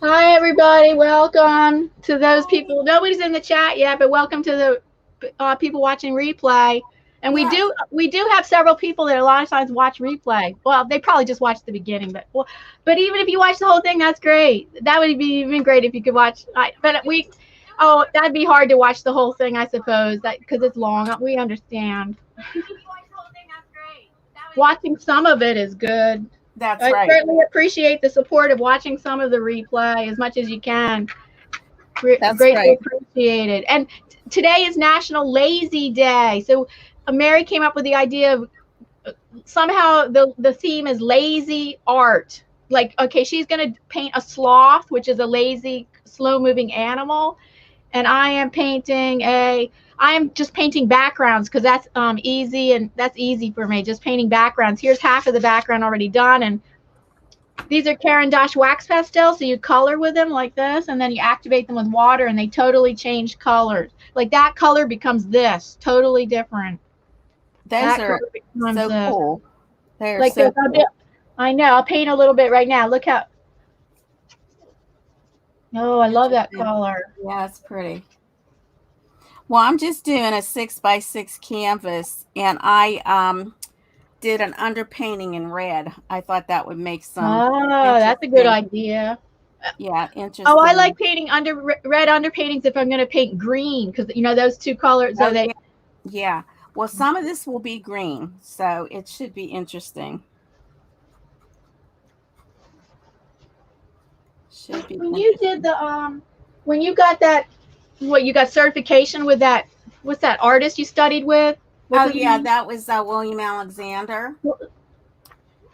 Hi, everybody. Welcome to those people. Nobody's in the chat yet, but welcome to the people watching replay. And we Yes. do have several people that a lot of times watch replay. Well, they probably just watch the beginning, but even if you watch the whole thing, that's great. That would be even great if you could watch. That'd be hard to watch the whole thing, I suppose, that because it's long. We understand. Watching some of it is good. That's I right. certainly appreciate the support of watching some of the replay as much as you can. That's Greatly right. appreciated. And today is National Lazy Day. So Mary came up with the idea of somehow the theme is lazy art. Like, okay, she's going to paint a sloth, which is a lazy, slow moving animal. And I am just painting backgrounds because that's easy, and that's easy for me. Just painting backgrounds. Here's half of the background already done, and these are Caran d'Ache wax pastels, so you color with them like this, and then you activate them with water, and they totally change colors. Like that color becomes this, totally different. Those That color are becomes so this. cool. They are Like so this. cool. I know. I'll paint a little bit right now. Look how. Oh, I love that Interesting. color. Yeah, it's pretty. Well, I'm just doing a 6x6 canvas, and I did an underpainting in red. I thought that would make some Oh, that's a good interesting. idea. Yeah, Oh, I like interesting. painting red underpaintings if I'm going to paint green because those two colors. So Oh they. yeah, yeah. Well, some of this will be green, so it should be interesting. Should be When you did interesting. when you got that, what you got certification with that? What's that artist you studied with? What's Oh his yeah, name? that was William Alexander. Oh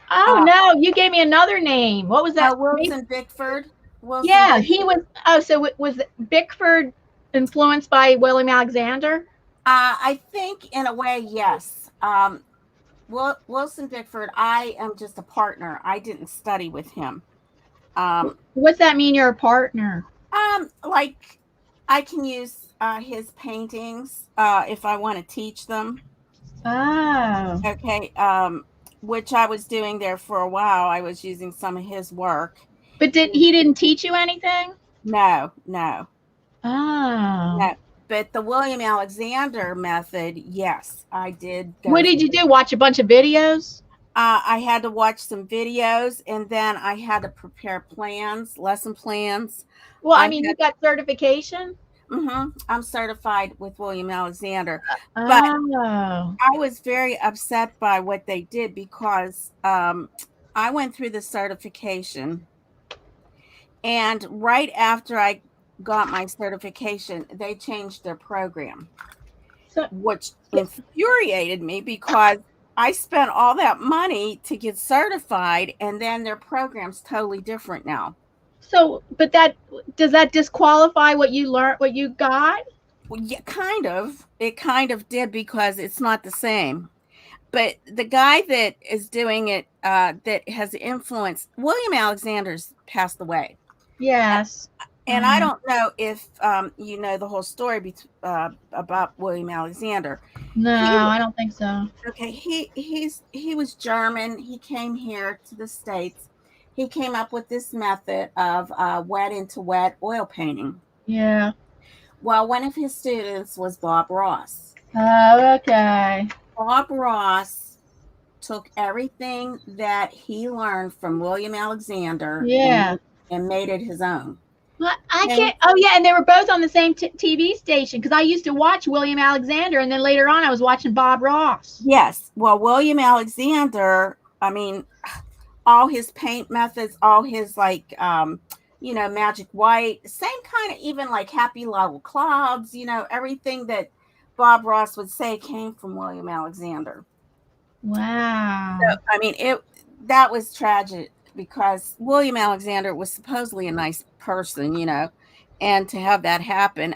Uh, no, you gave me another name. What was that? Wilson Bickford. Wilson Yeah, he Bickford. was. Oh, so was Bickford influenced by William Alexander? I think in a way, yes. Wilson Bickford, I am just a partner. I didn't study with him. Um, What's that mean? You're a partner? like I can use his paintings if I want to teach them. Oh, Okay. Which I was doing there for a while. I was using some of his work. but he didn't teach you anything? No, no, Oh, no. But the William Alexander method, yes, I did what go did you through. do? Watch a bunch of videos? I had to watch some videos, and then I had to prepare plans, lesson plans. Well, I I mean, you had, got certification. I'm certified with William Alexander, but Oh, I was very upset by what they did because I went through the certification, and right after I got my certification, they changed their program, so which infuriated me because I spent all that money to get certified, and then their program's totally different now. but that does that disqualify what you learned, what you got? Well, yeah, kind of. It kind of did because it's not the same. But the guy that is doing it, that has influenced William Alexander's passed away. Yes, And I I know. don't know if you know the whole story about William Alexander. No, He I don't think so. Okay, he was German. He came here to the States. He came up with this method of wet into wet oil painting. Yeah. Well, one of his students was Bob Ross. Oh, okay. Bob Ross took everything that he learned from William Alexander Yeah. and made it his own. Well, I And can't. Oh, yeah, and they were both on the same TV station because I used to watch William Alexander, and then later on I was watching Bob Ross. yes, well, William Alexander, I mean, all his paint methods, all his magic white, same kind of even like happy little clouds, everything that Bob Ross would say came from William Alexander. So Wow. I mean it that was tragic because William Alexander was supposedly a nice person, and to have that happen,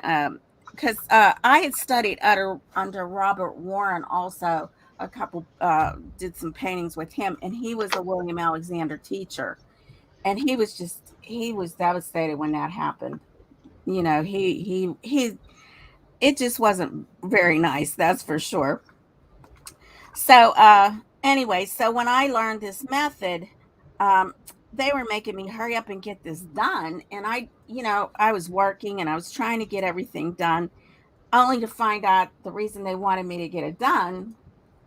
because I had studied under Robert Warren also. A couple did some paintings with him, and he was a William Alexander teacher, and he was devastated when that happened. He it just wasn't very nice, that's for sure. So anyway, so when I learned this method, um they were making me hurry up and get this done. And I was working and I was trying to get everything done, only to find out the reason they wanted me to get it done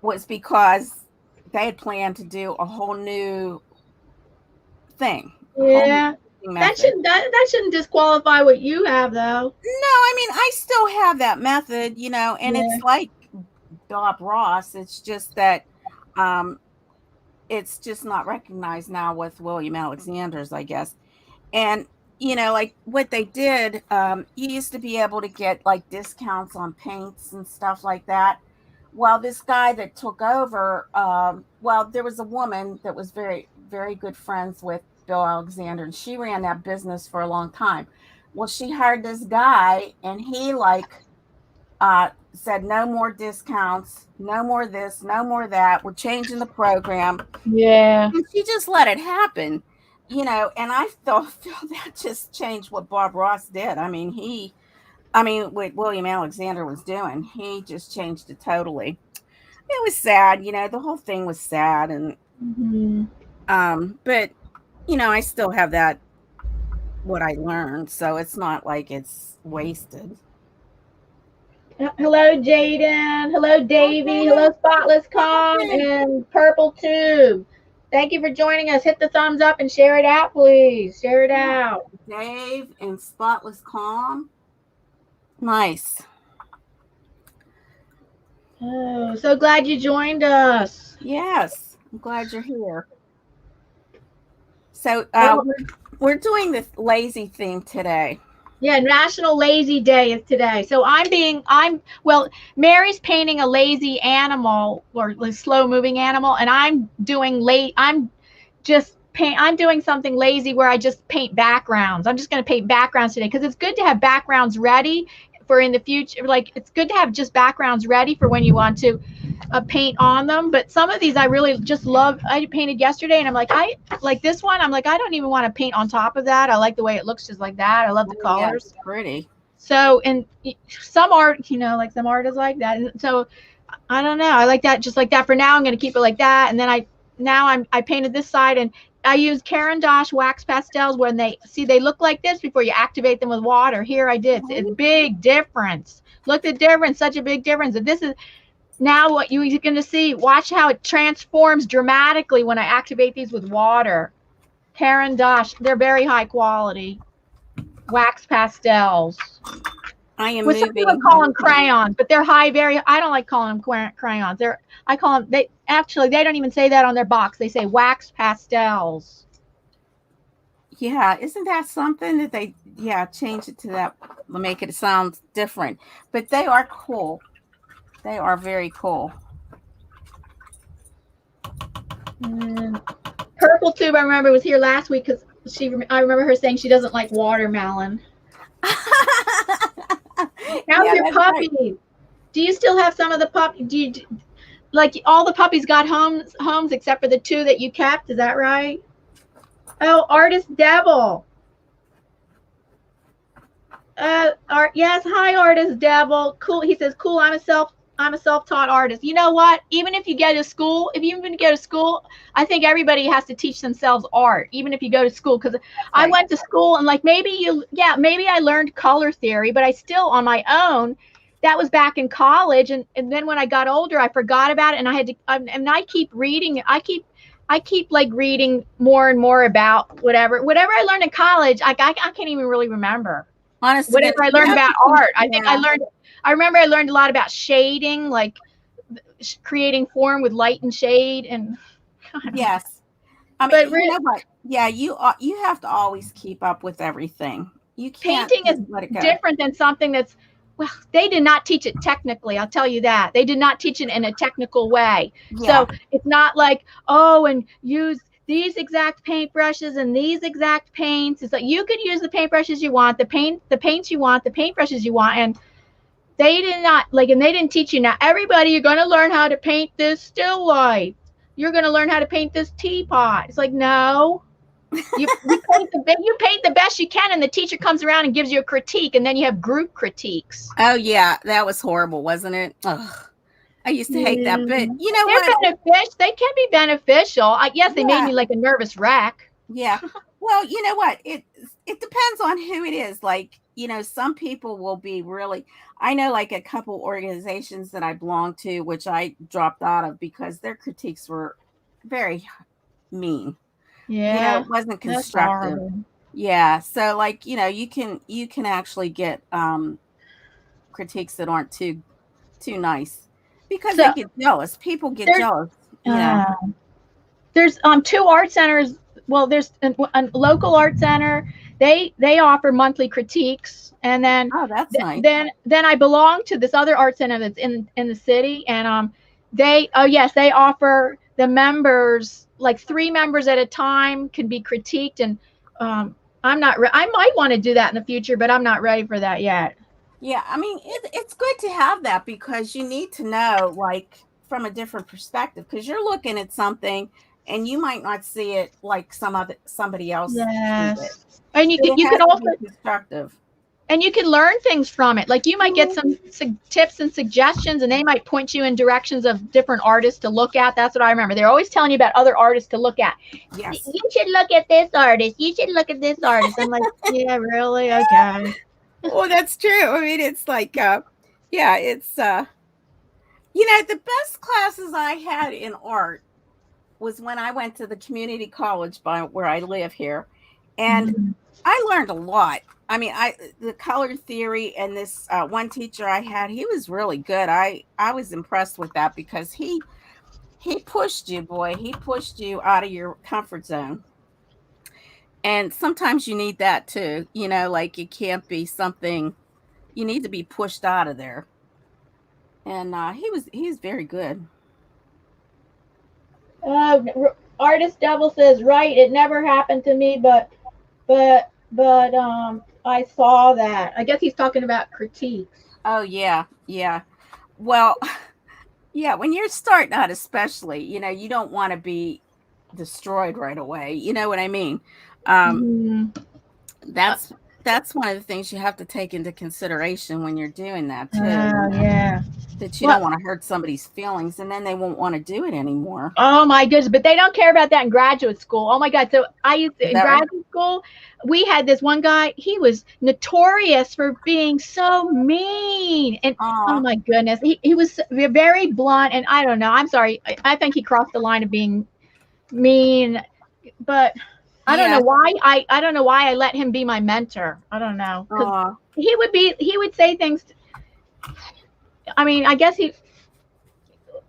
was because they had planned to do a whole new thing. Yeah. That shouldn't disqualify what you have, though. No, I mean, I still have that method, and it's like Bob Ross. It's just that it's just not recognized now with William Alexander's, I guess. And, like what they did, you used to be able to get like discounts on paints and stuff like that. Well, this guy that took over, there was a woman that was very, very good friends with Bill Alexander, and she ran that business for a long time. Well, she hired this guy, and he said no more discounts, no more this, no more that. We're changing the program. Yeah. And she just let it happen, and I feel that just changed what Bob Ross did. I mean, what William Alexander was doing, he just changed it totally. It was sad, the whole thing was sad, and but I still have what I learned, so it's not like it's wasted. Hello, Jaden. Hello, Davey. Hello, Spotless Calm and Purple Tube. Thank you for joining us. Hit the thumbs up and share it out, please. Share it out. Dave and Spotless Calm. Nice. Oh, so glad you joined us. Yes, I'm glad you're here. So we're doing the lazy theme today. Yeah, National Lazy Day is today. So Mary's painting a lazy animal or a slow moving animal, and I'm doing something lazy where I just paint backgrounds. I'm just going to paint backgrounds today because it's good to have backgrounds ready for in the future. Like, it's good to have just backgrounds ready for when you want to paint on them. But some of these I really just love. I painted yesterday, and I'm like, I like this one. I'm like, I don't even want to paint on top of that. I like the way it looks just like that. I love the colors. Yeah, it's pretty. So, and some art, like some art is like that. And so I don't know. I like that just like that. For now, I'm going to keep it like that. And then I painted this side, and I use Caran d'Ache wax pastels when they look like this before you activate them with water. Here I did. It's a big difference. Look at the difference, such a big difference. And this is now what you're going to see. Watch how it transforms dramatically when I activate these with water. Caran d'Ache, they're very high quality wax pastels. Some people call them crayons, but they're I don't like calling them crayons. I call them, they don't even say that on their box. They say wax pastels. Yeah, isn't that something that they change it to that, make it sound different? But they are cool. They are very cool. And Purple Tube, I remember, was here last week because I remember her saying she doesn't like watermelon. How's your puppy? Right. Do you still have some of the puppies? Like all the puppies got homes except for the 2 that you kept? Is that right? Oh, Artist Devil. Yes, hi, Artist Devil. Cool. He says, cool. I'm a self-taught artist. You know what? Even if you go to school, I think everybody has to teach themselves art, even if you go to school. Because I went to school and like maybe I learned color theory, but I still on my own. That was back in college, and then when I got older, I forgot about it, and I had to. And I keep reading. I keep like reading more and more about whatever I learned in college. I can't even really remember. Honestly, whatever I learned about art, I think I remember I learned a lot about shading, like creating form with light and shade, and yes. I mean, but you know what? Yeah, you have to always keep up with everything. You can't. Painting is different than something that's. Well, they did not teach it technically. I'll tell you that. They did not teach it in a technical way. Yeah. So it's not like, and use these exact paintbrushes and these exact paints. It's like you could use the paintbrushes you want, the paints you want, the paintbrushes you want, and they did not and they didn't teach you. Now, everybody, you're going to learn how to paint this still life. You're going to learn how to paint this teapot. It's like, no. You paint the best you can, and the teacher comes around and gives you a critique, and then you have group critiques. Oh yeah, that was horrible, wasn't it? Ugh. I used to hate that, but you know what? They can be beneficial. Yes, they made me like a nervous wreck. Yeah. Well, you know what? It depends on who it is. Like, some people will be really, I know like a couple organizations that I belong to, which I dropped out of because their critiques were very mean. Yeah, It wasn't that's constructive. horrible. Yeah. So like, you can actually get critiques that aren't too nice because So they get jealous. People get there's jealous. uh, there's two art centers. Well, there's a local art center. They offer monthly critiques, and then Oh, that's nice. then I belong to this other art center that's in the city, and they, oh yes, they offer the members, like 3 members at a time can be critiqued, and I'm not I might want to do that in the future, but I'm not ready for that yet. Yeah, I mean, it's good to have that because you need to know, like, from a different perspective, because you're looking at something and you might not see it like somebody else sees it. Yes, and So it you has can to also, be constructive. and you can learn things from it. Like you might get Mhm. some tips and suggestions, and they might point you in directions of different artists to look at. That's what I remember. They're always telling you about other artists to look at. Yes. You should look at this artist. You should look at this artist. I'm like, yeah, really? Okay. Well, that's true. I mean, it's like, yeah, it's, the best classes I had in art was when I went to the community college by where I live here. And Mhm. I learned a lot. I mean, the color theory and this one teacher I had, he was really good. I was impressed with that because he pushed you, boy. He pushed you out of your comfort zone. And sometimes you need that too. Like it can't be something you need to be pushed out of there. And he's very good. Artist Devil says, right, it never happened to me, but I saw that. I guess he's talking about critiques. Oh yeah, yeah. Well, yeah, when you're starting out, especially, you don't want to be destroyed right away. You know what I mean? Um, Hmm. that's that's one of the things you have to take into consideration when you're doing that too. Yeah. That you don't Well, want to hurt somebody's feelings, and then they won't want to do it anymore. oh my goodness, but they don't care about that in graduate school. Oh my God. So I used to, Is in that right? graduate school, we had this one guy, he was notorious for being so mean. And oh Oh, my goodness, he was very blunt. And I don't know, I'm sorry. I think he crossed the line of being mean, but yeah. I don't know why I let him be my mentor. I don't know. Because Oh, he would say things. I mean, I guess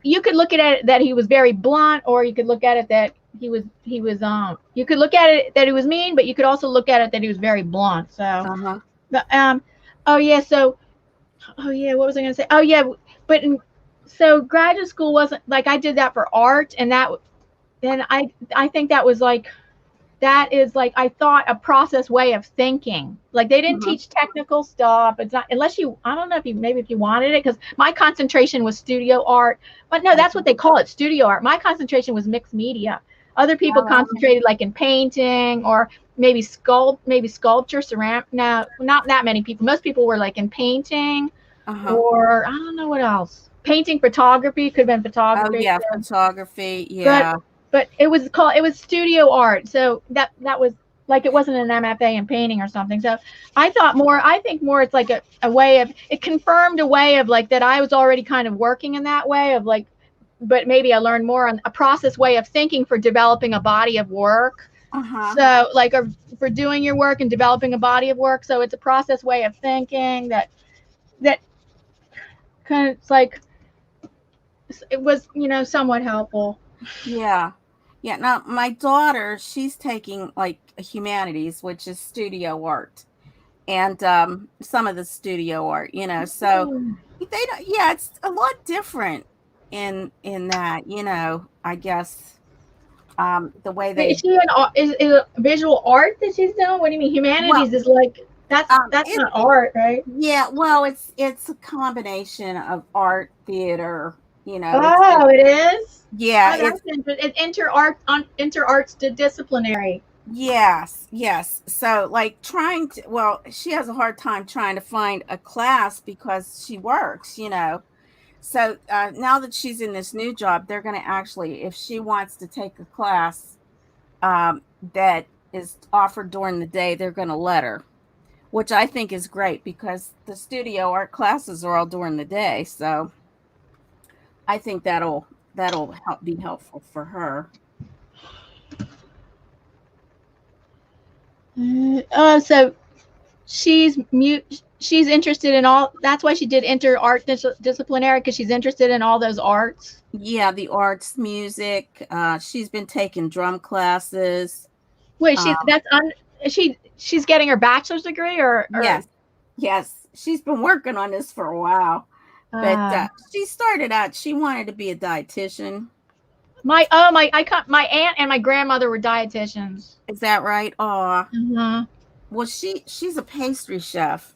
you could look at it that he was very blunt, or you could look at it that you could look at it that he was mean, but you could also look at it that he was very blunt. So uh-huh. but oh yeah, so oh yeah, what was I gonna say? Oh yeah, but so graduate school wasn't like, I did that for art, and that, and I think that was like, that is like, I thought, a process way of thinking. Like they didn't Mhm. teach technical stuff. It's not, unless you, I don't know if you, maybe if you wanted it, because my concentration was studio art. But no, that's what Okay. they call it, studio art. My concentration was mixed media. Other people Oh, concentrated like in painting, or maybe sculpture, ceramic. No, not that many people. Most people were like in painting, uh-huh. or I don't know what else. Painting, photography, could have been Oh photography. yeah, photography. but Yeah. but it was studio art, so that was like, it wasn't an MFA in painting or something. So I think more it's like a way of, it confirmed a way of like, that I was already kind of working in that way of like, but maybe I learned more on a process way of thinking for developing a body of work. Uh-huh. So like, for doing your work and developing a body of work, so it's a process way of thinking that kind of, it's like, it was, somewhat helpful. Yeah. Yeah. Now, my daughter, she's taking like humanities, which is studio art, and some of the studio art, so they don't, yeah, it's a lot different in that, I guess the way Is they, she is it visual art that she's doing? What do you mean? well, Humanities is like, that's it not art, right? yeah, well, it's a combination of art, theater, it's Oh, it is. yeah, Oh, that's interesting. It's inter arts disciplinary. yes, yes. So, like, well, she has a hard time trying to find a class because she works. So, now that she's in this new job, they're going to actually, if she wants to take a class, that is offered during the day, they're going to let her, which I think is great because the studio art classes are all during the day. So I think that'll be helpful for her. So she's interested in all. That's why she did art disciplinary, because she's interested in all those arts. Yeah, the arts, music. She's been taking drum classes. Wait, she's getting her bachelor's degree, or yes, she's been working on this for a while. But she started out, she wanted to be a dietitian. My aunt and my grandmother were dietitians. Is that right? Oh, well, she's a pastry chef.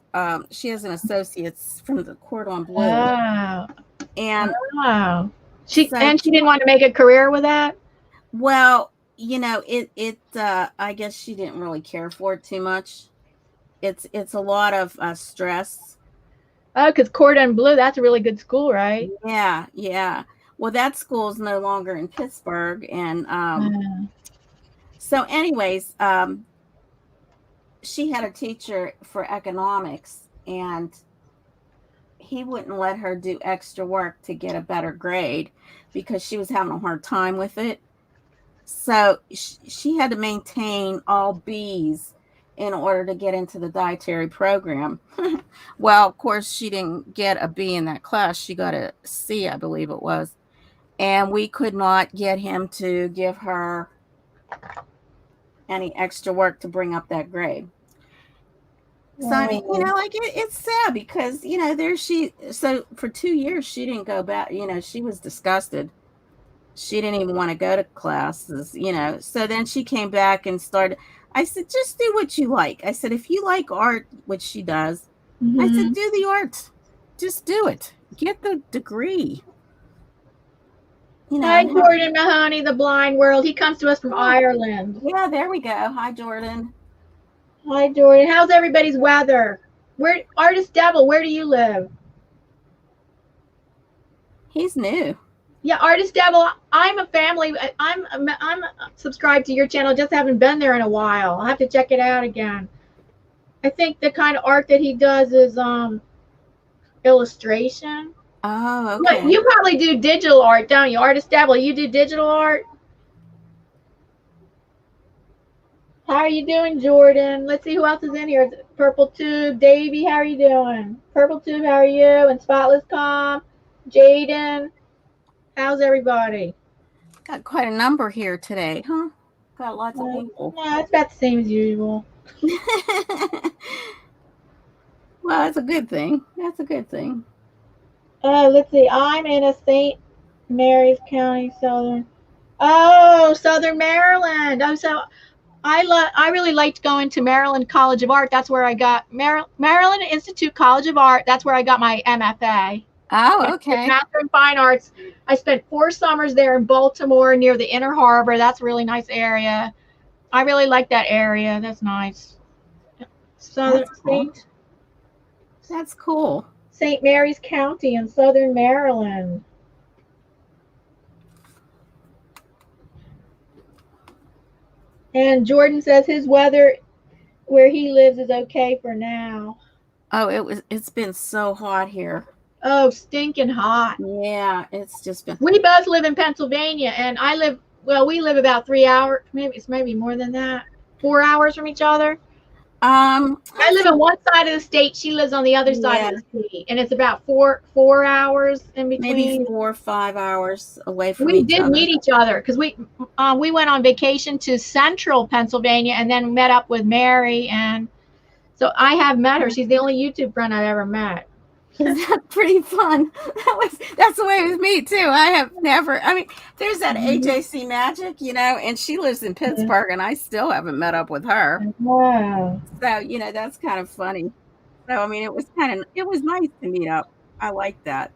She has an associate's from the Cordon Bleu. And she didn't want to make a career with that. Well, I guess she didn't really care for it too much. It's a lot of stress. Oh, because Cordon Bleu, that's a really good school, right? Yeah. Well, that school is no longer in Pittsburgh, and so, anyways, she had a teacher for economics, and he wouldn't let her do extra work to get a better grade because she was having a hard time with it. So she had to maintain all B's in order to get into the dietary program. Well, of course, she didn't get a B in that class. She got a C, I believe it was. And we could not get him to give her any extra work to bring up that grade. So, I mean, it's sad because, so for 2 years, she didn't go back, she was disgusted. She didn't even want to go to classes, So then she came back and started. I said, just do what you like. I said, if you like art, which she does, I said, do the art. Just do it. Get the degree. Hi, Jordan Mahoney, the blind world. He comes to us from Ireland. Yeah, there we go. Hi, Jordan. Hi, Jordan. How's everybody's weather? Artist Devil, where do you live? He's new. Yeah, Artist Devil, I'm a family. I'm subscribed to your channel. Just haven't been there in a while. I'll have to check it out again. I think the kind of art that he does is illustration. Oh, okay. But you probably do digital art, don't you? Artist Devil, you do digital art? How are you doing, Jordan? Let's see who else is in here. Purple Tube, Davey, how are you doing? Purple Tube, how are you? And Spotless Calm, Jaden. How's everybody? Got quite a number here today, huh? Got lots of people. Yeah, it's about the same as usual. Well, that's a good thing. That's a good thing. Let's see. I'm in a St. Mary's County, Southern Maryland. Oh, so I really liked going to Maryland College of Art. That's where I got Maryland Institute College of Art. That's where I got my MFA. Oh, okay. Master in Fine Arts. I spent 4 summers there in Baltimore near the Inner Harbor. That's a really nice area. I really like that area. That's nice. Southern State. That's cool. St. Mary's County in Southern Maryland. And Jordan says his weather where he lives is okay for now. Oh, it's been so hot here. Oh, stinking hot. Yeah, it's just been. We both live in Pennsylvania, and we live about 3 hours, maybe more than that, 4 hours from each other. I live on one side of the state. She lives on the other side of the state, and it's about four hours in between. Maybe 4 or 5 hours away from each other. We did meet each other because we went on vacation to central Pennsylvania and then met up with Mary, and so I have met her. She's the only YouTube friend I've ever met. That's pretty fun. That's the way with me too. I have never. I mean, there's that AJC Magic, and she lives in Pittsburgh, and I still haven't met up with her. Wow. So that's kind of funny. So I mean, it was nice to meet up. I like that.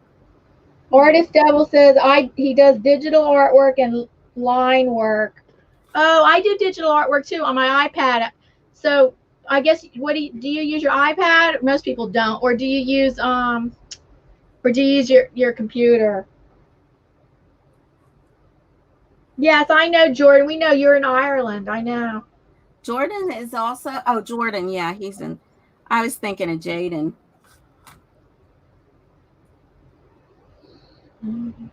Artist Devil says he does digital artwork and line work. Oh, I do digital artwork too on my iPad. So I guess do you use your iPad? Most people don't. Or do you use your computer? Yes, I know, Jordan. We know you're in Ireland. I know. Jordan is also, oh, Jordan. Yeah, he's in, I was thinking of Jaden. Mm-hmm.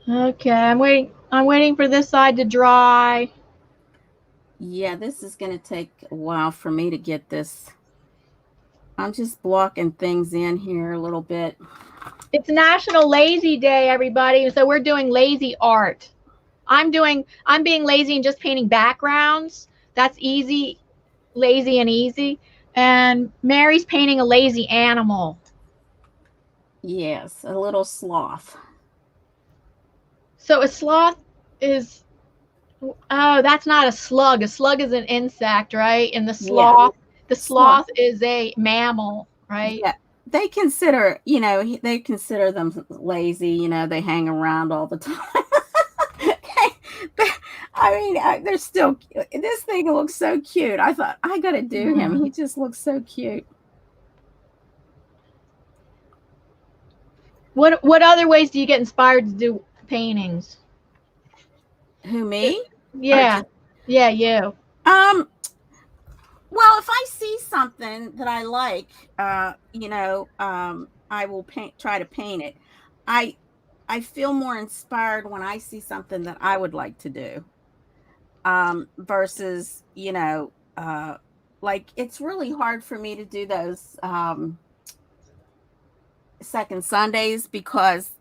Okay, I'm waiting. I'm waiting for this side to dry. Yeah, this is going to take a while for me to get this. I'm just blocking things in here a little bit. It's National Lazy Day, everybody. So we're doing lazy art. I'm being lazy and just painting backgrounds. That's easy, lazy and easy. And Mary's painting a lazy animal. Yes, a little sloth. So a sloth is, oh, that's not a slug. A slug is an insect, right? And Yeah, the sloth. sloth is a mammal, right? Yeah, they consider, they consider them lazy. They hang around all the time. I mean, they're still. This thing looks so cute. I thought I got to do him. He just looks so cute. What other ways do you get inspired to do paintings? Who, me? Or Yeah, just, yeah, you. well, if I see something that I like, I will try to paint it. I I feel more inspired when I see something that I would like to do. Versus, like it's really hard for me to do those second Sundays because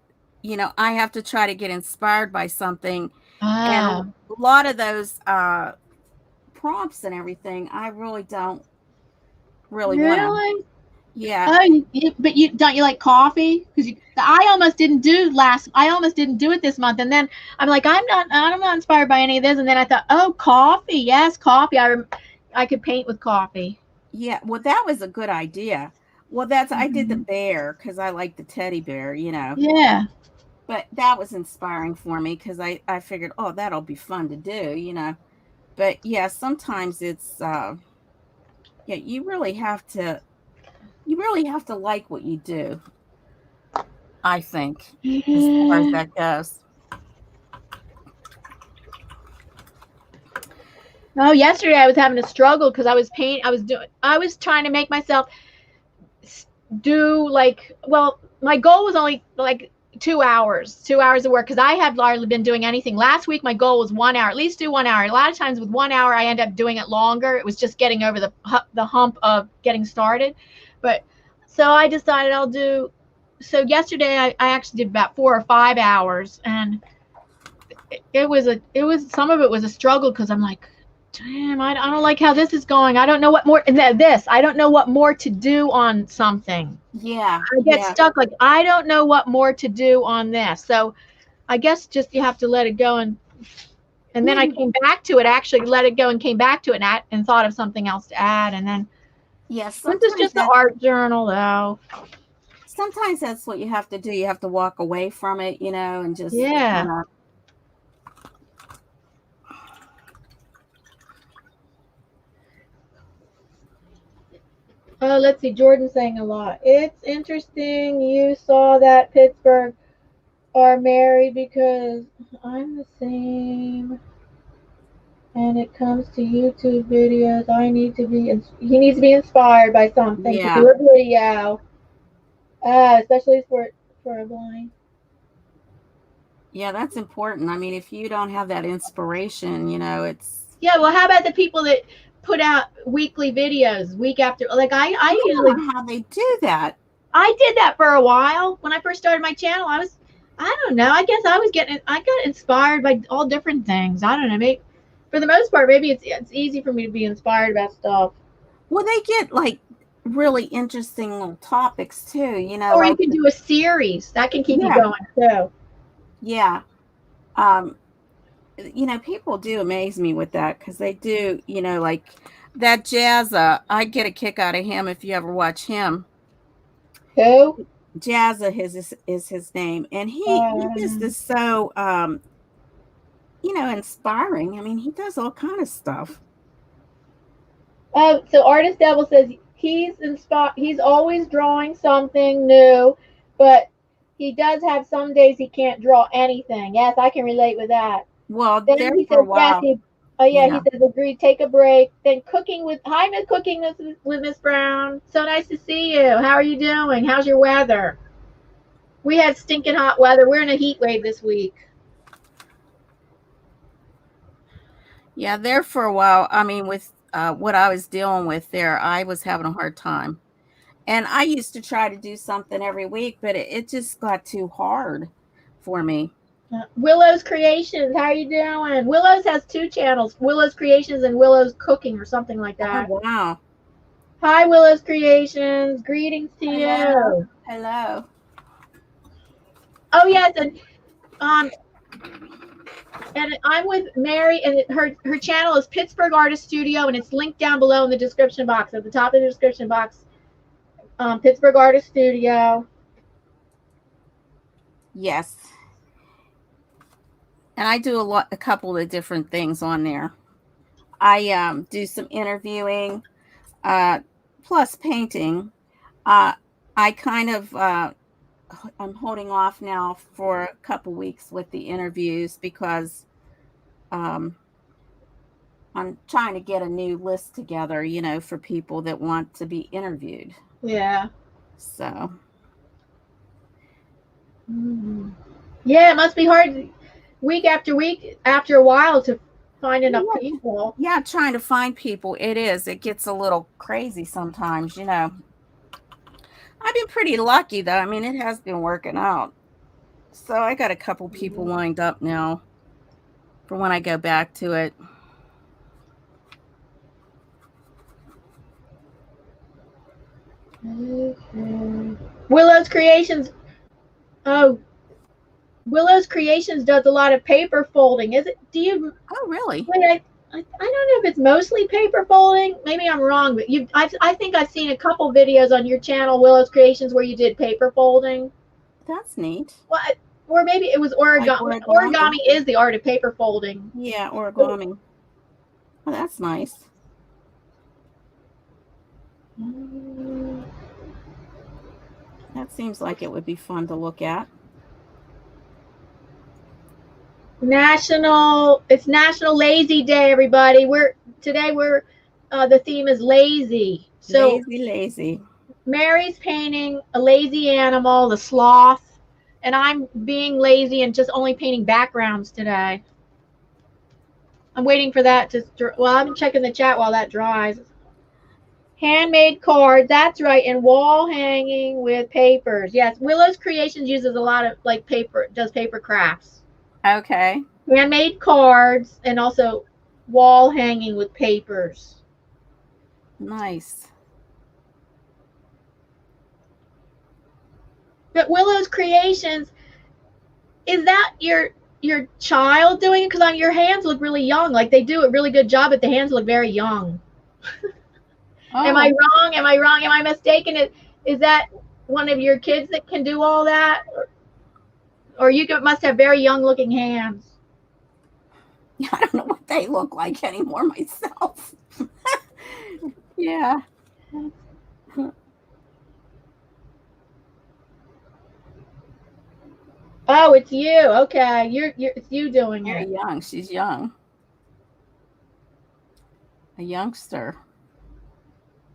I have to try to get inspired by something, and Ah, a lot of those prompts and everything I really don't really want to. really? Yeah. Oh, but you don't you like coffee? Because I almost didn't do last. I almost didn't do it this month, and then I'm like, I'm not inspired by any of this. And then I thought, oh, coffee, yes, coffee. I could paint with coffee. Yeah, well, that was a good idea. Well, that's I did the Mhm. bear because I like the teddy bear. Yeah. But that was inspiring for me because I figured, oh, that'll be fun to do. But yeah, sometimes it's yeah, you really have to like what you do, I think, as far as Yeah. that goes. Oh, yesterday I was having a struggle because I was trying to make myself do like, well, my goal was only like 2 hours of work because I have hardly been doing anything. Last week my goal was 1 hour, at least do 1 hour. A lot of times with 1 hour I end up doing it longer. It was just getting over the hump of getting started. But so I decided I'll do. So yesterday I actually did about 4 or 5 hours, and it was some of it was a struggle because I'm like, damn, I don't like how this is going. I don't know what more this. I don't know what more to do on something. Yeah, I get yeah, stuck like I don't know what more to do on this. So I guess just you have to let it go, and then yeah, I came back to it, actually let it go and came back to it, and thought of something else to add, and then yeah. this is just an art journal though. Sometimes that's what you have to do. You have to walk away from it, and just Yeah. kind of. Oh, let's see. Jordan's saying a lot. It's interesting you saw that Pittsburgh are married because I'm the same. And it comes to YouTube videos, he needs to be inspired by something to Yeah, do a video, especially for a blind. yeah, that's important. I mean, if you don't have that inspiration, it's. Yeah, well, how about the people that put out weekly videos week after? Like I I don't usually know how they do that. I did that for a while when I first started my channel. I don't know. I guess I got inspired by all different things. I don't know. Maybe for the most part, maybe it's easy for me to be inspired about stuff. Well, they get like really interesting little topics too, Or you like can do a series that can keep you yeah, going too. yeah. Um, people do amaze me with that because they do, like that Jazza. I get a kick out of him if you ever watch him. Who? Jazza is his name, and he just Um, is so inspiring. I mean, he does all kind of stuff. So Artist Devil says he's always drawing something new, but he does have some days he can't draw anything. Yes, I can relate with that. Well, Then there he for a says yes. while, He says agreed. Take a break. Then cooking with Miss Brown. So nice to see you. How are you doing? How's your weather? We had stinking hot weather. We're in a heat wave this week. yeah, there for a while. I mean, with what I was dealing with there, I was having a hard time. And I used to try to do something every week, but it just got too hard for me. Willow's Creations. How are you doing? Willow's has 2 channels: Willow's Creations and Willow's Cooking, or something like Oh, that. wow. Hi, Willow's Creations. Greetings to Hello. you. Hello. Oh yes, and I'm with Mary, and her channel is Pittsburgh Artist Studio, and it's linked down below in the description box. At the top of the description box, Pittsburgh Artist Studio. Yes. And I do a couple of different things on there. I do some interviewing, plus painting. I kind of I'm holding off now for a couple weeks with the interviews because I'm trying to get a new list together, for people that want to be interviewed. Yeah. So. Yeah, it must be hard week after week after a while to find enough people. Yeah, trying to find people. It is. It gets a little crazy sometimes, I've been pretty lucky though. I mean, it has been working out. So I got a couple people lined up now for when I go back to it. Okay. Willow's Creations. Oh, Willow's Creations does a lot of paper folding. Is it? Do you? Oh, really? Wait, I don't know if it's mostly paper folding. Maybe I'm wrong, but I think I've seen a couple videos on your channel, Willow's Creations, where you did paper folding. That's neat. What? Or maybe it was origami. Like origami is the art of paper folding. Yeah, origami. Oh, that's nice. That seems like it would be fun to look at. It's National Lazy Day, everybody. The theme is lazy. So Lazy. Mary's painting a lazy animal, the sloth, and I'm being lazy and just only painting backgrounds today. I'm waiting for that I'm checking the chat while that dries. Handmade cards, that's right, and wall hanging with papers. Yes, Willow's Creations uses a lot of does paper crafts. Okay. Handmade cards and also wall hanging with papers. Nice. But Willow's Creations, is that your child doing it? Because your hands look really young. Like they do a really good job, but the hands look very young. Oh. Am I wrong? Am I mistaken? Is that one of your kids that can do all that? Or you must have very young looking hands. I don't know what they look like anymore myself. Yeah. Oh, it's you. Okay. It's you doing it. Young. She's young. A youngster.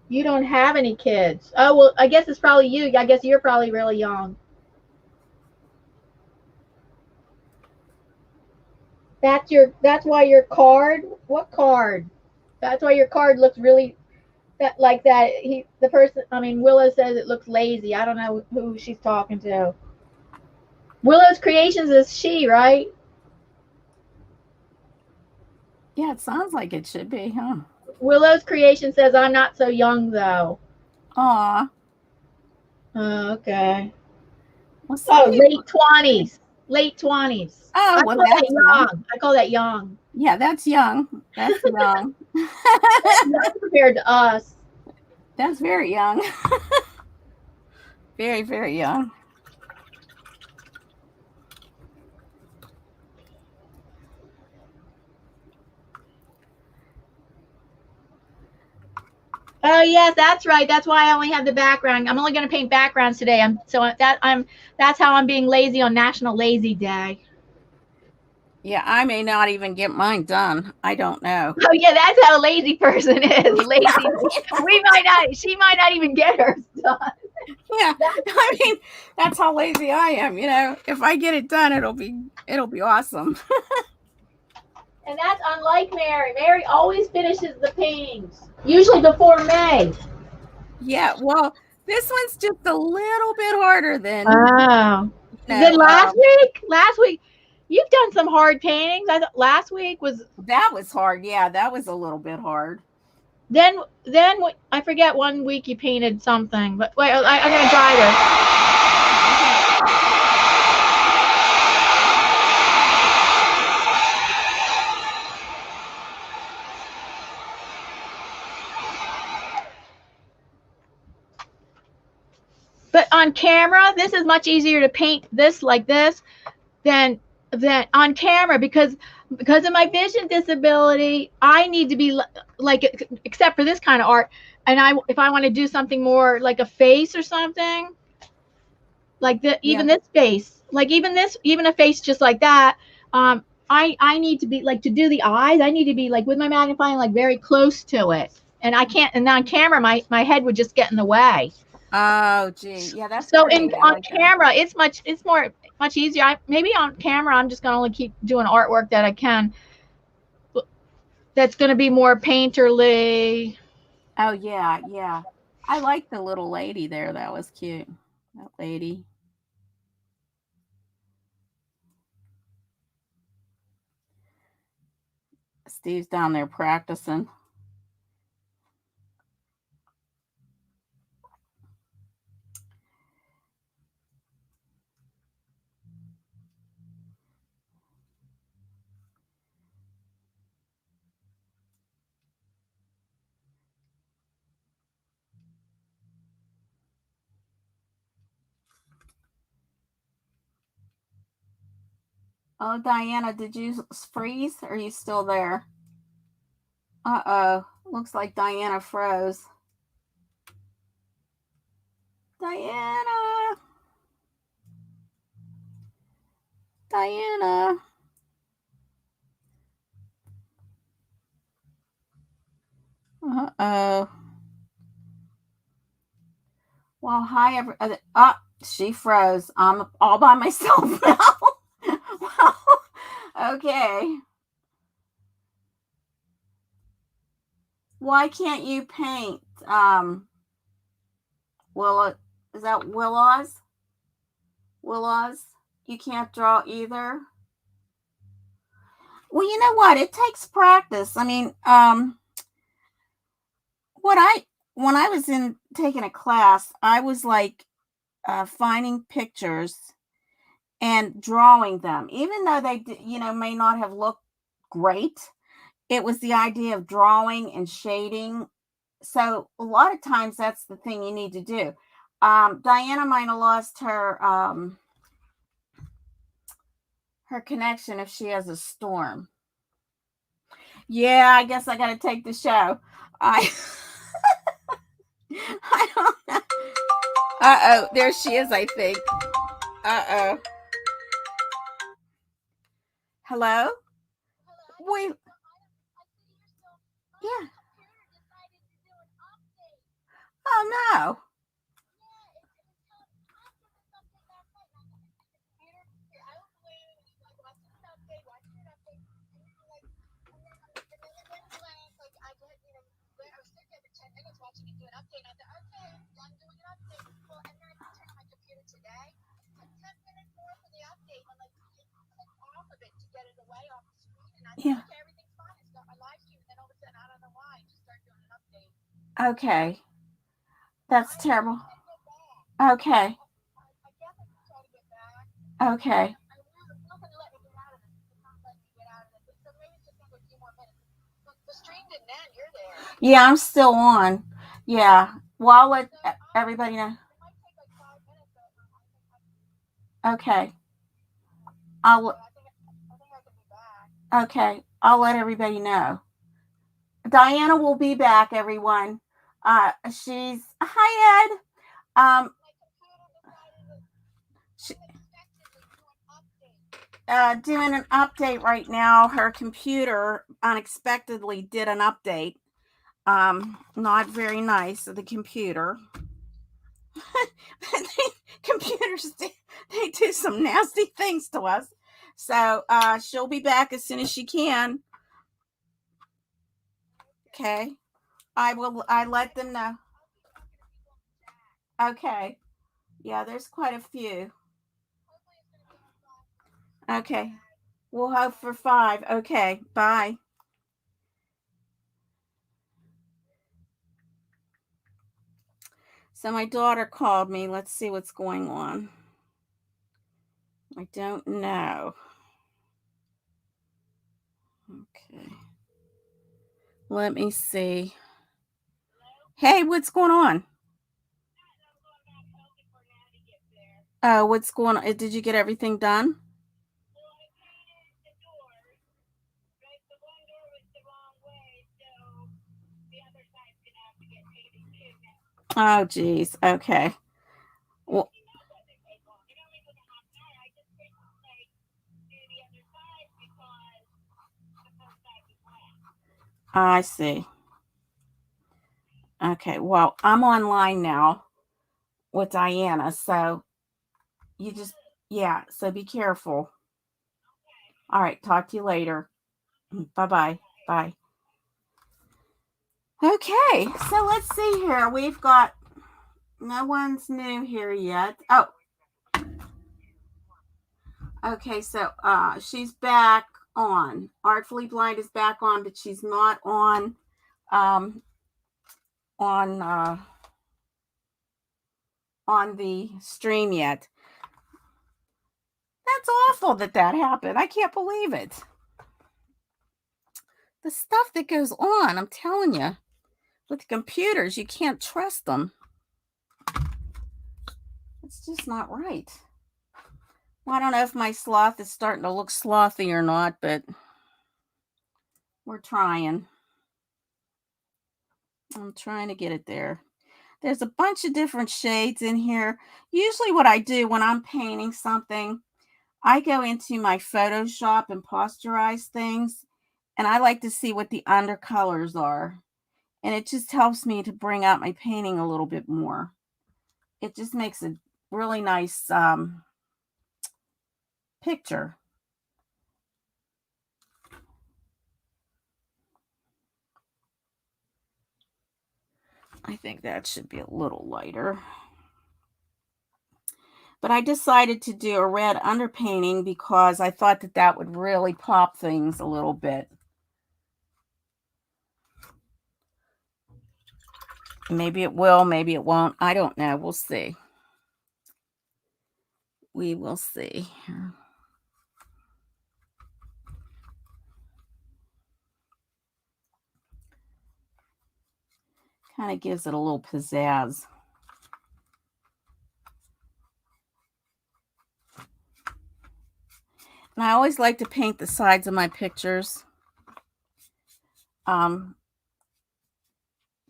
You don't have any kids. Oh, well, I guess it's probably you. I guess you're probably really young. That's why your card, what card? That's why your card looks really like that. Willow says it looks lazy. I don't know who she's talking to. Willow's Creations is she, right? Yeah, it sounds like it should be, huh? Willow's Creation says, I'm not so young, though. Aw. Okay. Well, late 20s. Late 20s. Oh, well, that's young. I call that young. Yeah, that's young. That's young. Young compared to us. That's very young. Very, very young. Oh yes, that's right. That's why I only have the background. I'm only going to paint backgrounds today. That's how I'm being lazy on National Lazy Day. Yeah, I may not even get mine done. I don't know. Oh yeah, that's how a lazy person is. Lazy. She might not even get hers done. Yeah, I mean, that's how lazy I am. You know, if I get it done, it'll be awesome. And that's unlike Mary. Mary always finishes the paintings, usually before May. Yeah, well, this one's just a little bit harder than Then last week. Last week, you've done some hard paintings. I thought last week was that was hard. Yeah, that was a little bit hard. Then I forget one week you painted something. But wait, I'm gonna dry this. But on camera, this is much easier to paint this like this than on camera because of my vision disability. I need to be like, except for this kind of art, and if I want to do something more like a face or something, like even this face, like even a face just like that. I need to be like, to do the eyes, I need to be like with my magnifying like very close to it, and I can't. And on camera, my head would just get in the way. Oh, gee. Yeah, that's so on camera, it's much easier. Maybe on camera, I'm just going to only keep doing artwork that I can. That's going to be more painterly. Oh, yeah, yeah. I like the little lady there. That was cute. That lady. Steve's down there practicing. Oh, Diana, did you freeze? Or are you still there? Uh-oh. Looks like Diana froze. Diana. Diana. Uh-oh. Well, hi, she froze. I'm all by myself now. Well, okay. Why can't you paint? Willa, is that Willaws? Willaws? You can't draw either? Well, you know what? It takes practice. I mean, when I was taking a class, I was like finding pictures and drawing them, even though they, may not have looked great. It was the idea of drawing and shading. So a lot of times that's the thing you need to do. Diana might have lost her connection if she has a storm. Yeah, I guess I got to take the show. I don't know. Uh-oh, there she is, I think. Uh-oh. Hello? Wait. Yeah. Oh, no. Yeah. Okay. That's terrible. Okay. Okay. Yeah, I'm still on. Yeah. Well, I'll let everybody know. Okay. Okay. I'll let everybody know. Diana will be back, everyone. She's hi Ed. She, doing an update right now. Her computer unexpectedly did an update. Not very nice of the computer. Computers they do some nasty things to us. So she'll be back as soon as she can. Okay. I let them know. Okay. Yeah, there's quite a few. Okay. We'll hope for 5. Okay. Bye. So my daughter called me. Let's see what's going on. I don't know. Okay. Let me see. Hey, what's going on? Oh, what's going on? Did you get everything done? Oh, geez. Okay. Well, I see. Okay. Well, I'm online now with Diana. So you just, yeah. So be careful. All right. Talk to you later. Bye-bye. Bye. Okay. So let's see here. We've got no one's new here yet. Oh. Okay. So she's back on. Artfully Blind is back on, but she's not on on the stream yet. That's awful that happened. I can't believe it. The stuff that goes on, I'm telling you, with computers, you can't trust them. It's just not right. Well, I don't know if my sloth is starting to look slothy or not, but we're trying. I'm trying to get it there. There's a bunch of different shades in here. Usually what I do when I'm painting something, I go into my Photoshop and posterize things, and I like to see what the undercolors are. And it just helps me to bring out my painting a little bit more. It just makes a really nice picture. I think that should be a little lighter. But I decided to do a red underpainting because I thought that would really pop things a little bit. Maybe it will, maybe it won't. I don't know. We'll see. We will see. Kind of gives it a little pizzazz. And I always like to paint the sides of my pictures.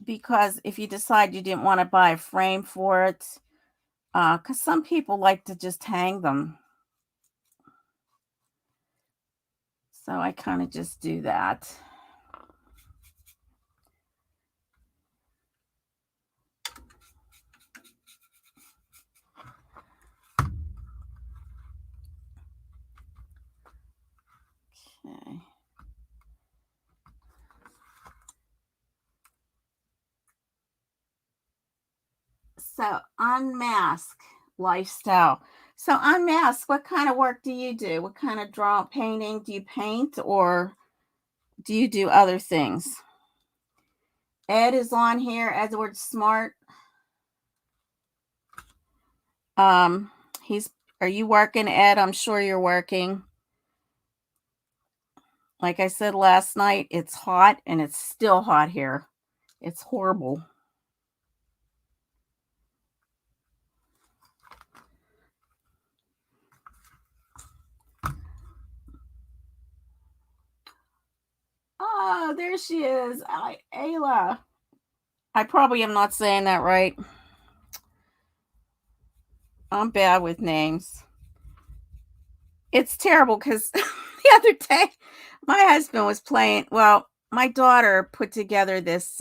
Because if you decide you didn't want to buy a frame for it, because some people like to just hang them. So I kind of just do that. Okay. So unmask lifestyle. So unmask, what kind of work do you do? What kind of painting? Do you paint or do you do other things? Ed is on here, Edward Smart. Are you working, Ed? I'm sure you're working. Like I said last night, it's hot and it's still hot here. It's horrible. Oh, there she is. Ayla. I probably am not saying that right. I'm bad with names. It's terrible because the other day my husband was playing. Well, my daughter put together this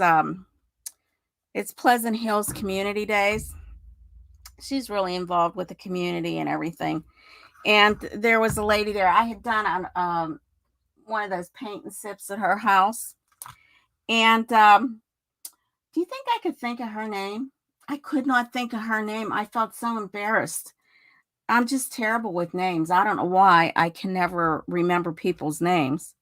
it's Pleasant Hills Community Days. She's really involved with the community and everything. And there was a lady there. I had done one of those paint and sips at her house. And do you think I could think of her name? I could not think of her name. I felt so embarrassed. I'm just terrible with names. I don't know why. I can never remember people's names.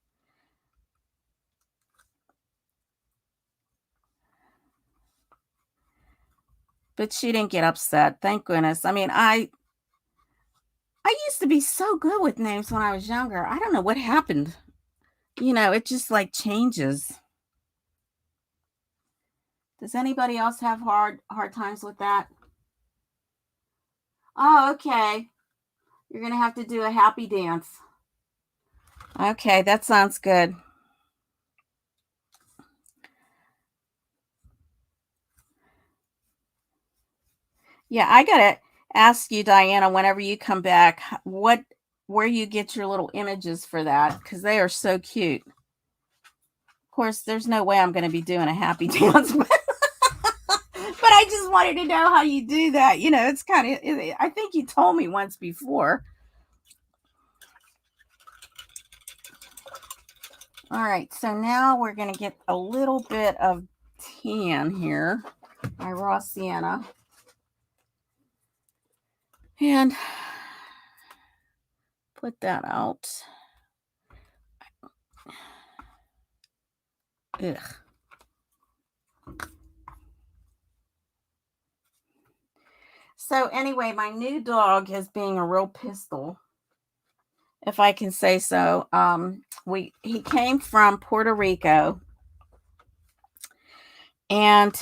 But she didn't get upset. Thank goodness. I mean, I used to be so good with names when I was younger. I don't know what happened. You know, it just like changes. Does anybody else have hard times with that? Oh, okay. You're going to have to do a happy dance. Okay, that sounds good. Yeah, I got to ask you, Diana, whenever you come back, where you get your little images for that, because they are so cute. Of course, there's no way I'm going to be doing a happy dance, but I just wanted to know how you do that. You know, it's kind of, I think you told me once before. All right, so now we're going to get a little bit of tan here, my raw sienna. And put that out. Ugh. So anyway, my new dog is being a real pistol, if I can say so. He came from Puerto Rico, and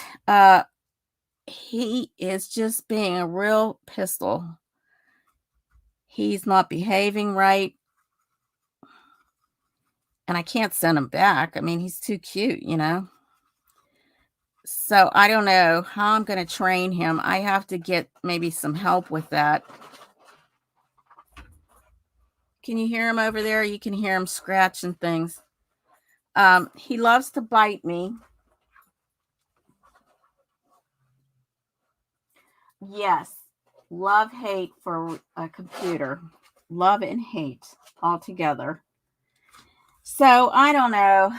he is just being a real pistol. He's not behaving right, and I can't send him back. I mean, he's too cute, you know. So I don't know how I'm going to train him. I have to get maybe some help with that. Can you hear him over there? You can hear him scratching things. He loves to bite me. Yes, love, hate for a computer. Love and hate all together. So I don't know.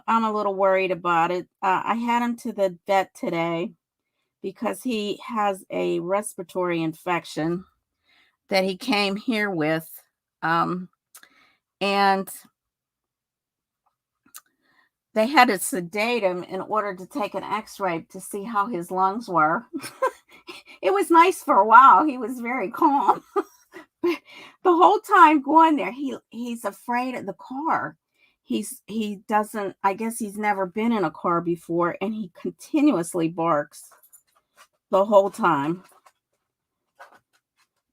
I'm a little worried about it. I had him to the vet today because he has a respiratory infection that he came here with. And they had to sedate him in order to take an x-ray to see how his lungs were. It was nice for a while. He was very calm. The whole time going there, he's afraid of the car. He doesn't, I guess he's never been in a car before, and he continuously barks the whole time.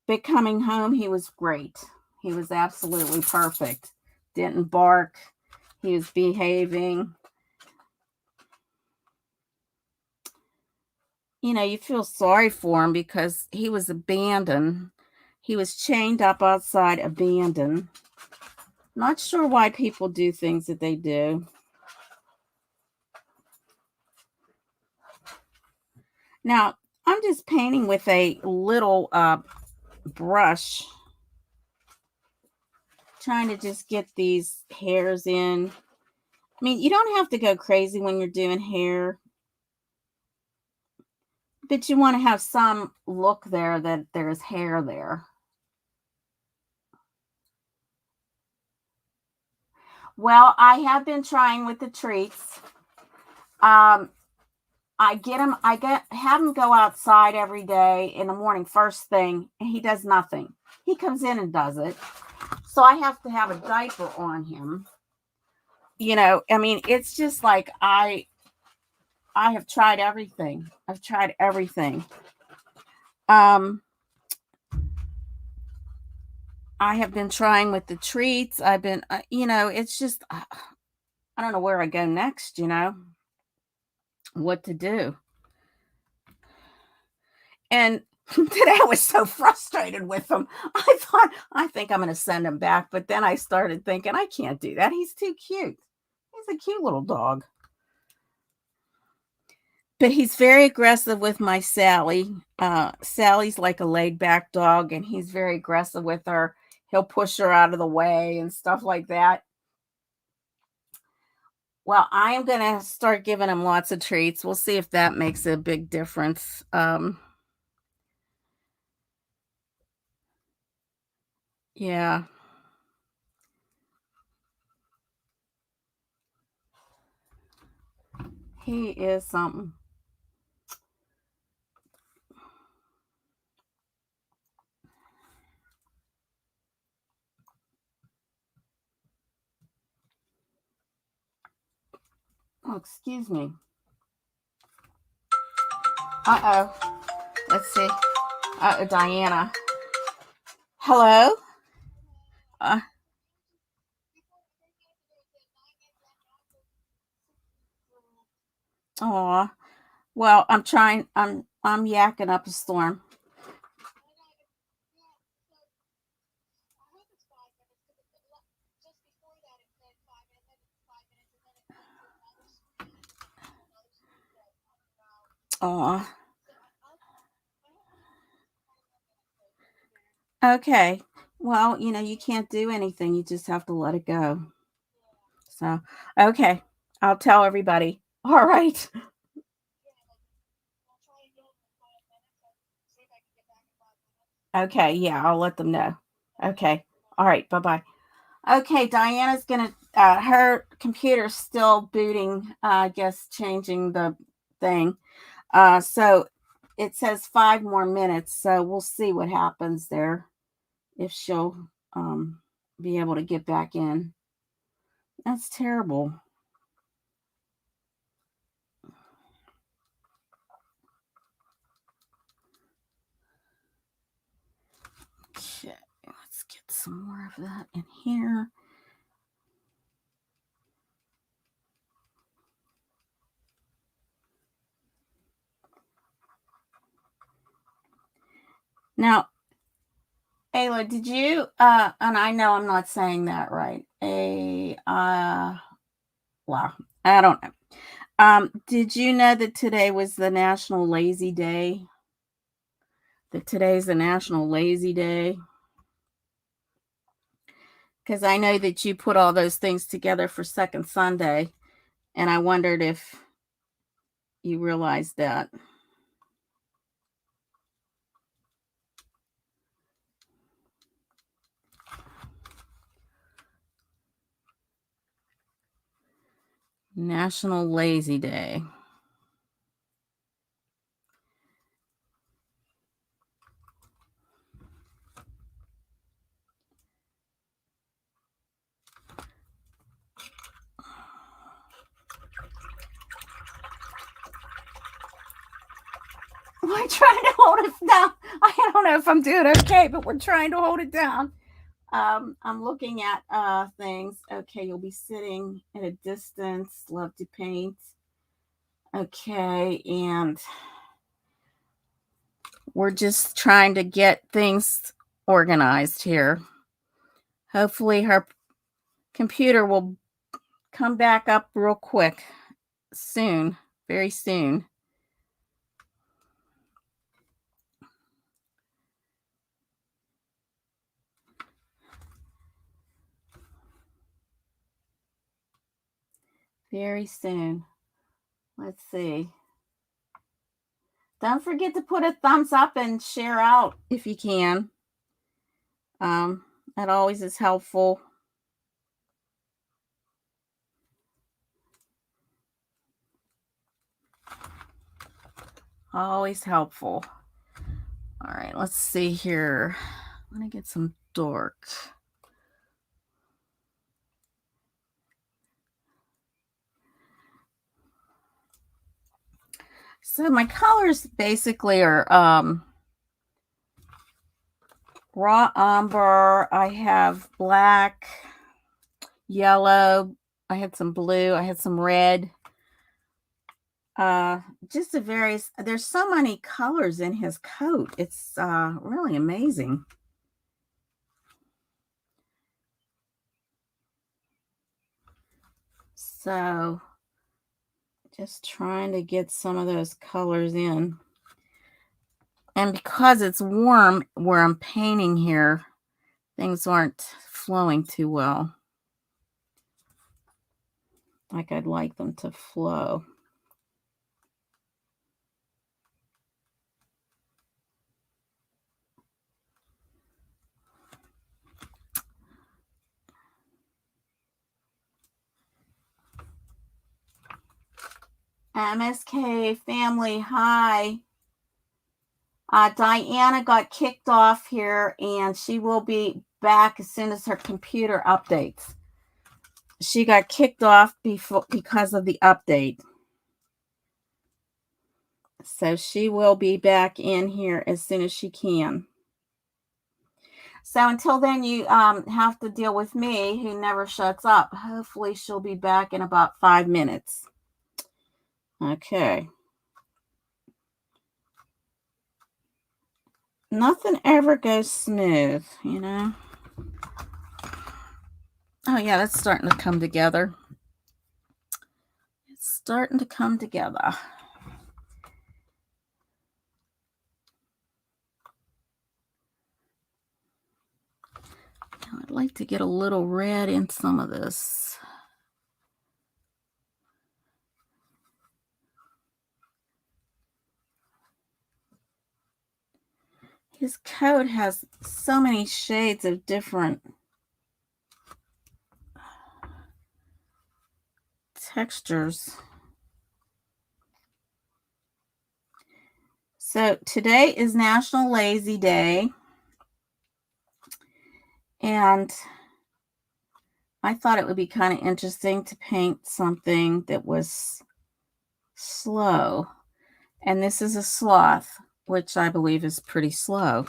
But coming home, he was great. He was absolutely perfect. Didn't bark. He was behaving. You know, you feel sorry for him because he was abandoned. He was chained up outside, abandoned. Not sure why people do things that they do. Now, I'm just painting with a little brush. Trying to just get these hairs in. I mean, you don't have to go crazy when you're doing hair. But you want to have some look there that there's hair there. Well, I have been trying with the treats. I have him go outside every day in the morning, first thing, and he does nothing. He comes in and does it. So I have to have a diaper on him. You know, I mean, it's just like I have tried everything. I've tried everything. I have been trying with the treats. I've been, you know, it's just, I don't know where I go next, you know, what to do. And today I was so frustrated with him. I thought, I think I'm going to send him back. But then I started thinking, I can't do that. He's too cute. He's a cute little dog. But he's very aggressive with my Sally. Sally's like a laid back dog, and he's very aggressive with her. He'll push her out of the way and stuff like that. Well, I am going to start giving him lots of treats. We'll see if that makes a big difference. Yeah. He is something. Oh, excuse me. Uh-oh. Let's see. Uh-oh, Diana. Hello? Oh, well, I'm trying. I'm yakking up a storm. Oh. Okay. Well, you can't do anything. You just have to let it go. So, okay. I'll tell everybody. All right. Okay. Yeah, I'll let them know. Okay. All right. Bye-bye. Okay. Diana's going to, her computer's still booting, I guess, changing the thing. So it says 5 more minutes. So we'll see what happens there. If she'll be able to get back in. That's terrible. Okay, let's get some more of that in here. Now, Ayla, did you, and I know I'm not saying that right. Well, I don't know. Did you know that today was the National Lazy Day? That today's the National Lazy Day? Because I know that you put all those things together for Second Sunday, and I wondered if you realized that. National Lazy Day. We're trying to hold it down. I don't know if I'm doing okay, but we're trying to hold it down. I'm looking at things. Okay, you'll be sitting at a distance. Love to paint. Okay, and we're just trying to get things organized here. Hopefully her computer will come back up real quick soon, very soon. Very soon. Let's see. Don't forget to put a thumbs up and share out if you can. That always is helpful. Always helpful. All right, let's see here. I'm going to get some dark. So my colors basically are raw umber. I have black, yellow. I had some blue. I had some red. just a various, there's so many colors in his coat. It's really amazing. So just trying to get some of those colors in. And because it's warm where I'm painting here, things aren't flowing too well, like I'd like them to flow. MSK family, hi. Diana got kicked off here, and she will be back as soon as her computer updates. She got kicked off because of the update. So she will be back in here as soon as she can. So until then, you have to deal with me, who never shuts up. Hopefully she'll be back in about 5 minutes. Okay. Nothing ever goes smooth, you know. Oh yeah, that's starting to come together. It's starting to come together. Now I'd like to get a little red in some of this. His coat has so many shades of different textures. So today is National Lazy Day, and I thought it would be kind of interesting to paint something that was slow. And this is a sloth, which I believe is pretty slow.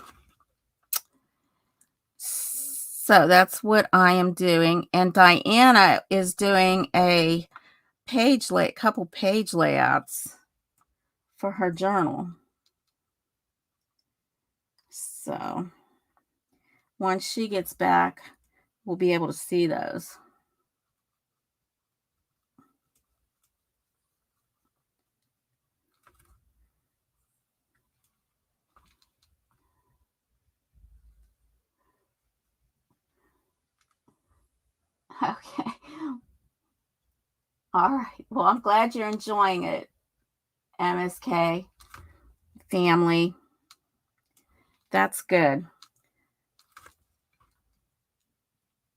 So that's what I am doing. And Diana is doing a couple page layouts for her journal. So once she gets back, we'll be able to see those. Okay. All right. Well, I'm glad you're enjoying it, MSK family. That's good.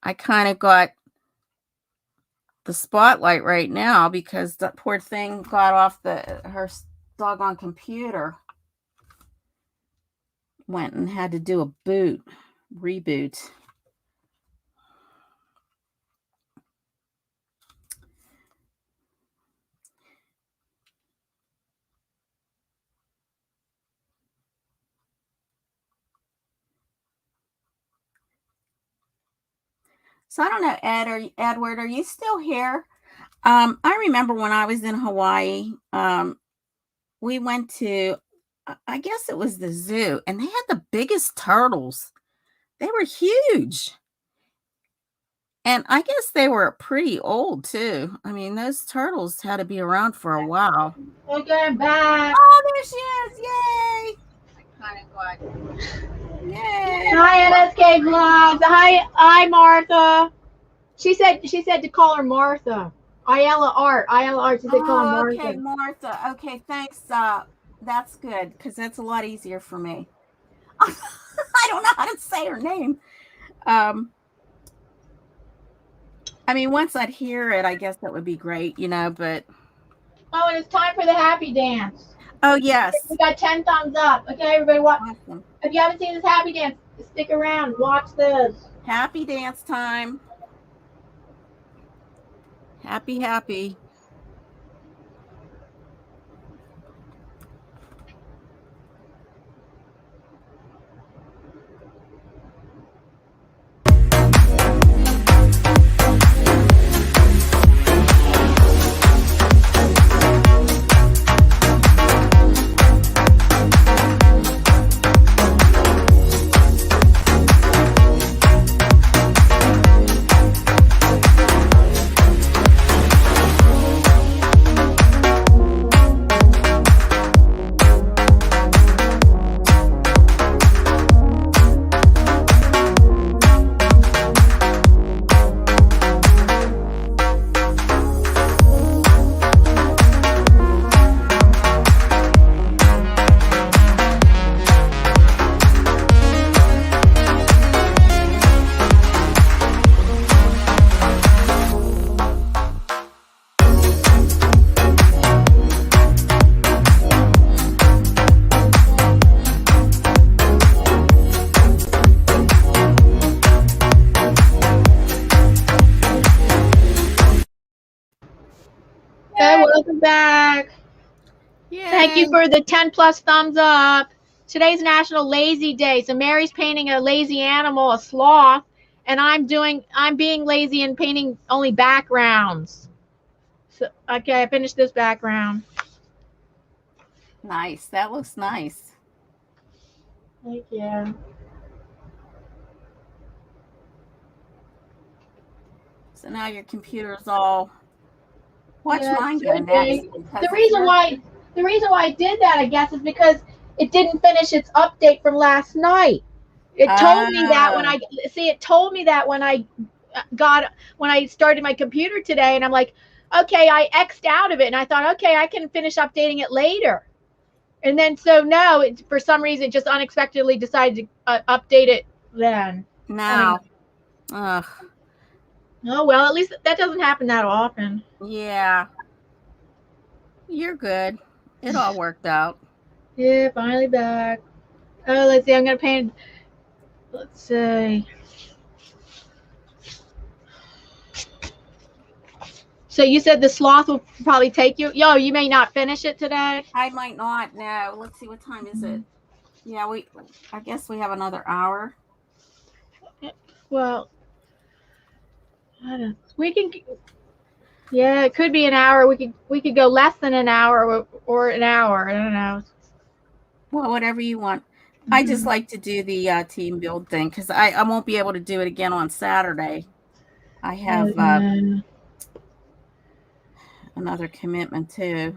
I kind of got the spotlight right now because that poor thing got off her doggone computer. Went and had to do a reboot. So I don't know, Ed or Edward, are you still here? I remember when I was in Hawaii, we went to, I guess it was the zoo, and they had the biggest turtles. They were huge. And I guess they were pretty old too. I mean, those turtles had to be around for a while. Okay, I'm back. Oh, there she is. Yay. I kind of got, yay. Hi, NSK Vlogs. Hi, Martha. She said to call her Martha. Ayala Art. She said call her Martha. Okay, Martha. Okay, thanks. That's good, because that's a lot easier for me. I don't know how to say her name. I mean, once I'd hear it, I guess that would be great, you know, but. Oh, and it's time for the happy dance. Oh, yes. We got 10 thumbs up. Okay, everybody, watch. Awesome. If you haven't seen this happy dance, stick around. Watch this. Happy dance time. Happy, happy. back. Yay. Thank you for the 10+ thumbs up. Today's National Lazy Day. So Mary's painting a lazy animal, a sloth, and I'm being lazy and painting only backgrounds. So okay, I finished this background. Nice. That looks nice. Thank you. So now your computer's all. Watch Yeah, mine go next. The reason why I did that, I guess, is because it didn't finish its update from last night. It told me that when I started my computer today, and I'm like, okay, I X'd out of it, and I thought, okay, I can finish updating it later. And then so no, it for some reason it just unexpectedly decided to update it then. Now. Ugh. Oh well, at least that doesn't happen that often. Yeah. You're good. It all worked out. Yeah, finally back. Oh, let's see. I'm gonna paint. Let's see. So you said the sloth will probably take you. Yo, you may not finish it today. I might not. No. Let's see. What time is it? Yeah, I guess we have another hour. Well, we can. Yeah, it could be an hour. We could go less than an hour or an hour. I don't know. Well, whatever you want. I just like to do the team build thing because I won't be able to do it again on Saturday. I have another commitment too.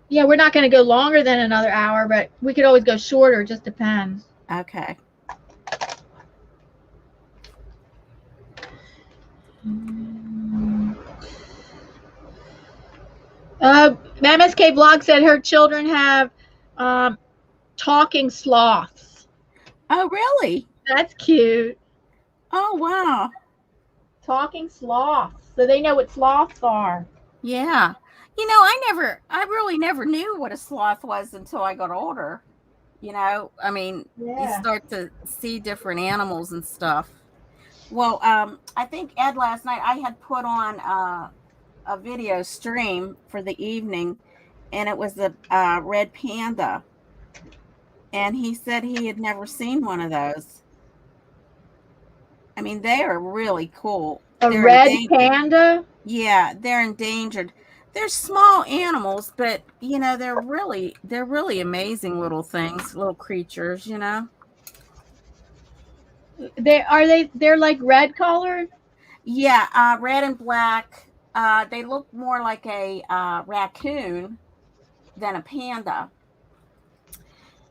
Yeah, we're not going to go longer than another hour, but we could always go shorter. It just depends. Okay. MSK Blog said her children have talking sloths. Oh, really? That's cute. Oh, wow. Talking sloths. So they know what sloths are. Yeah. You know, I really never knew what a sloth was until I got older. You know, I mean, you start to see different animals and stuff. Well, I think Ed last night I had put on a video stream for the evening, and it was the red panda. And he said he had never seen one of those. I mean, they are really cool. They're red panda? Yeah, they're endangered. They're small animals, but you know, they're really amazing little things, little creatures, you know. They're like red colored? Yeah, red and black. They look more like a raccoon than a panda.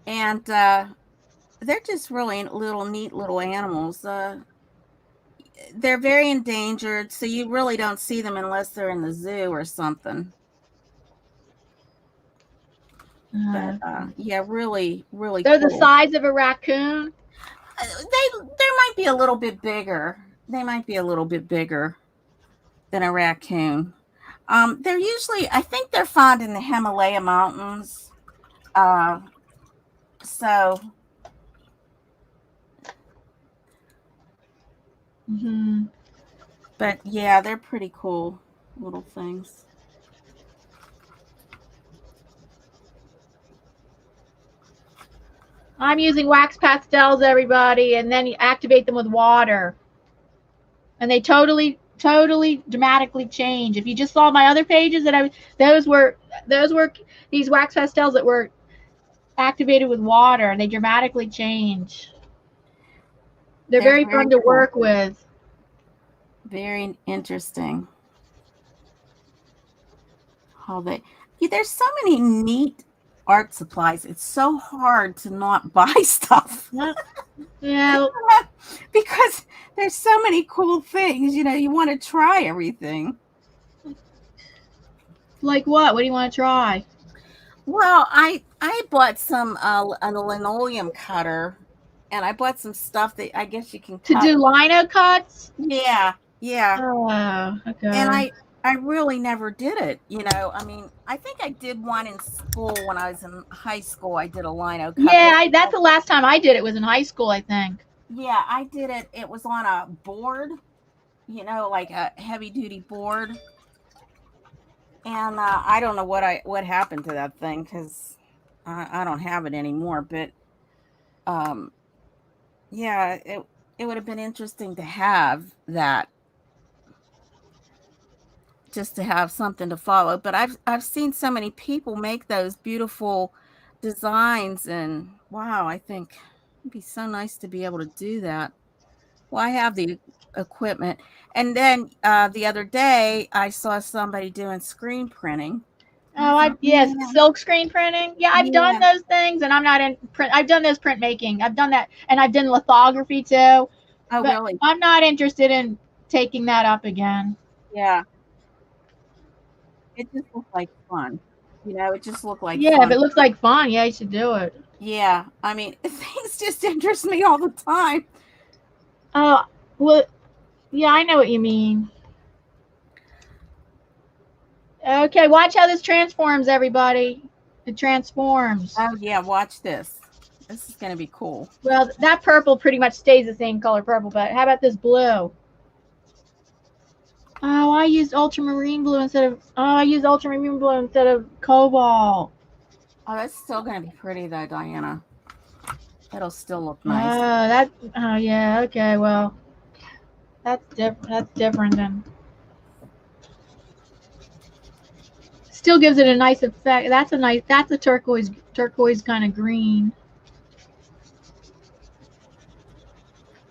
And they're just really neat little animals. They're very endangered, so you really don't see them unless they're in the zoo or something. But yeah, really They're cool. The size of a raccoon? They might be a little bit bigger. They might be a little bit bigger than a raccoon. They're usually, I think they're found in the Himalaya mountains. So but yeah, they're pretty cool little things. I'm using wax pastels, everybody, and then you activate them with water. And they totally dramatically change. If you just saw my other pages those were these wax pastels that were activated with water, and they dramatically change. They're very fun to work with. Very interesting. There's so many neat art supplies. It's so hard to not buy stuff. Yeah. Because there's so many cool things, you know, you want to try everything. Like what? What do you want to try? Well, I bought some a linoleum cutter, and I bought some stuff that I guess you can cut. To do lino cuts? Yeah. Oh, okay. And I really never did it, you know. I mean, I think I did one in school when I was in high school. I did a lino cut. Yeah, that's the last time I did it was in high school, I think. Yeah, I did it. It was on a board, you know, like a heavy duty board. And I don't know what happened to that thing, because I don't have it anymore. But yeah, it would have been interesting to have that, just to have something to follow. But I've seen so many people make those beautiful designs, and wow, I think it'd be so nice to be able to do that. Well, I have the equipment. And then the other day I saw somebody doing screen printing. And I Oh, thought, yes, man, silk screen printing. Yeah, I've done yeah. those things, and I'm not in print. I've done those printmaking. I've done that, and I've done lithography too. Oh, But really? I'm not interested in taking that up again. Yeah. It just looked like fun. It just looked like Yeah, if fun. it looks like fun, yeah, you should do it. Yeah. I mean, things just interest me all the time. Oh, well, yeah, I know what you mean. Okay, watch how this transforms, everybody. It transforms. Oh, yeah. Watch this. This is going to be cool. Well, that purple pretty much stays the same color purple, but how about this blue? Oh, I used ultramarine blue instead of cobalt. Oh, that's still going to be pretty, though, Diana. It'll still look nice. Oh yeah, okay, well, that's different than, still gives it a nice effect. That's a turquoise kind of green.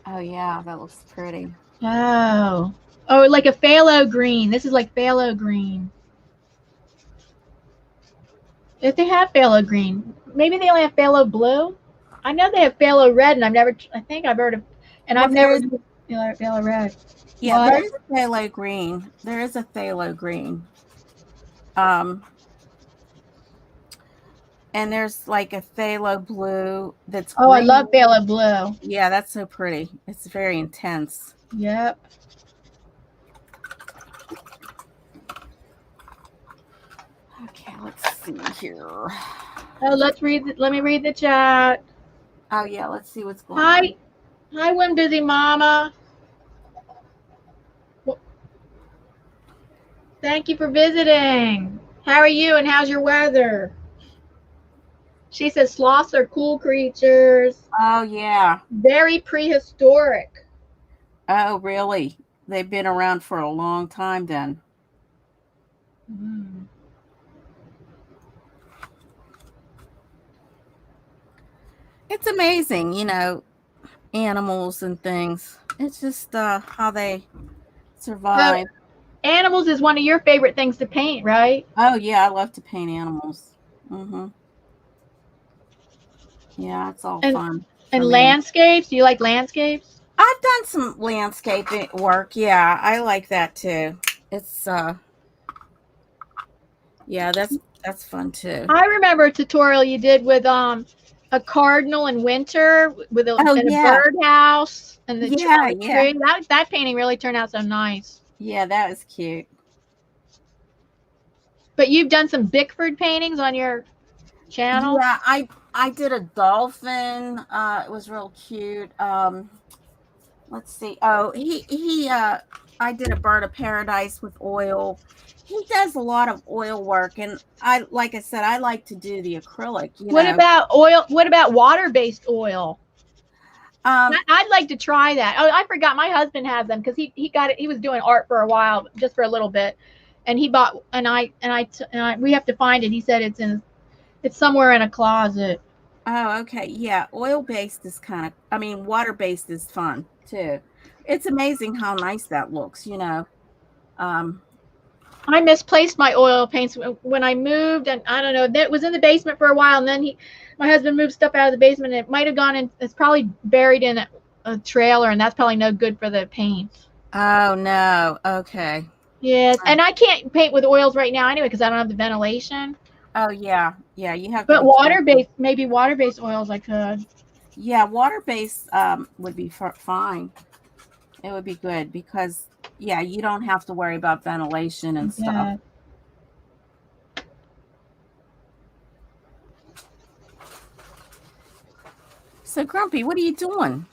Oh, yeah. That looks pretty. Oh, like a phthalo green. This is like phthalo green. If they have phthalo green, maybe they only have phthalo blue. I know they have phthalo red, and I think I've heard of, and Well, I've never phthalo red. yeah, What? there is a phthalo green. There is a phthalo green. And there's like a phthalo blue that's Oh, I green. love phthalo blue. Yeah, that's so pretty. It's very intense. Yep. Okay, let's see here. Oh, let me read the chat. Oh, yeah, let's see what's going on. Hi, One Busy Mama. Thank you for visiting. How are you, and how's your weather? She says sloths are cool creatures. Oh, yeah. Very prehistoric. Oh, really? They've been around for a long time then. Mm. It's amazing, animals and things. It's just how they survive. Animals is one of your favorite things to paint, right? Oh, yeah, I love to paint animals. Mm-hmm. Yeah, it's all fun. And Me. landscapes? Do you like landscapes? I've done some landscape work. Yeah, I like that too. It's yeah, that's fun too. I remember a tutorial you did with a cardinal in winter with a birdhouse and the tree. That painting really turned out so nice. Yeah, that was cute. But you've done some Bickford paintings on your channel? Yeah, I did a dolphin. It was real cute. Let's see. Oh, he I did a bird of paradise with oil. He does a lot of oil work, and like I said, I like to do the acrylic. What about oil? What about water-based oil? I'd like to try that. Oh, I forgot. My husband has them because he got it. He was doing art for a while, just for a little bit, and he bought. And we have to find it. He said it's somewhere in a closet. Oh, okay. Yeah, oil-based is water-based is fun too. It's amazing how nice that looks. I misplaced my oil paints when I moved, and I don't know. That was in the basement for a while, and then my husband moved stuff out of the basement, and it might have gone in. It's probably buried in a trailer, and that's probably no good for the paint. Oh no. Okay. Yes, and I can't paint with oils right now anyway because I don't have the ventilation. Oh yeah, yeah. You have. But maybe water-based oils I could. Yeah, water-based would be fine. It would be good because yeah, you don't have to worry about ventilation and stuff. So Grumpy, what are you doing?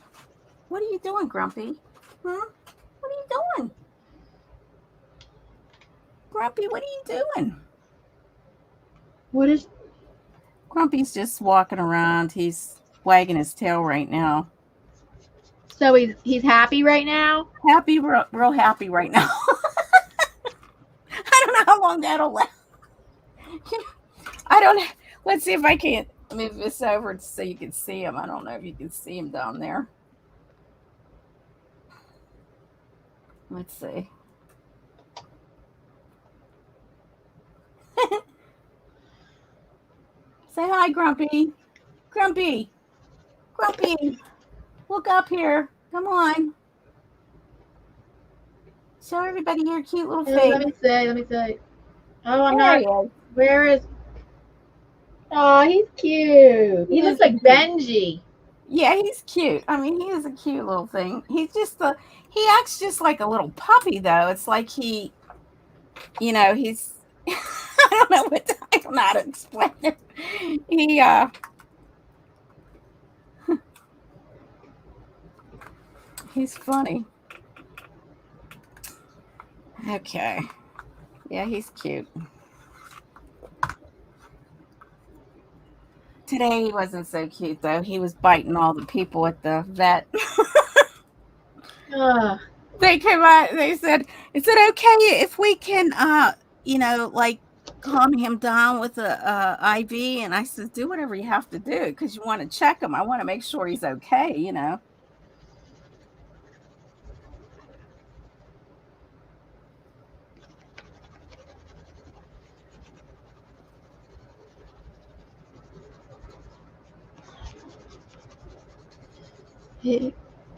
What are you doing, Grumpy? Huh? What are you doing? Grumpy, what are you doing? What is? Grumpy's just walking around. He's wagging his tail right now. So he's happy right now? Happy, real happy right now. I don't know how long that'll last. I don't. Let's see if I can't move this over so you can see him. I don't know if you can see him down there. Let's see. Say hi, Grumpy. Grumpy. Grumpy. Look up here. Come on. Show everybody your cute little face. Let me see. Oh, I'm not. Where is? Oh, he's cute. He looks like Benji. Yeah, he's cute. I mean, he is a cute little thing. He's just he acts just like a little puppy, though. It's like he's, I don't know how to explain it. He's funny. Okay. Yeah, he's cute. Today he wasn't so cute, though. He was biting all the people at the vet. They came out. They said, "Is it okay if we can, calm him down with a IV?" And I said, "Do whatever you have to do because you want to check him. I want to make sure he's okay,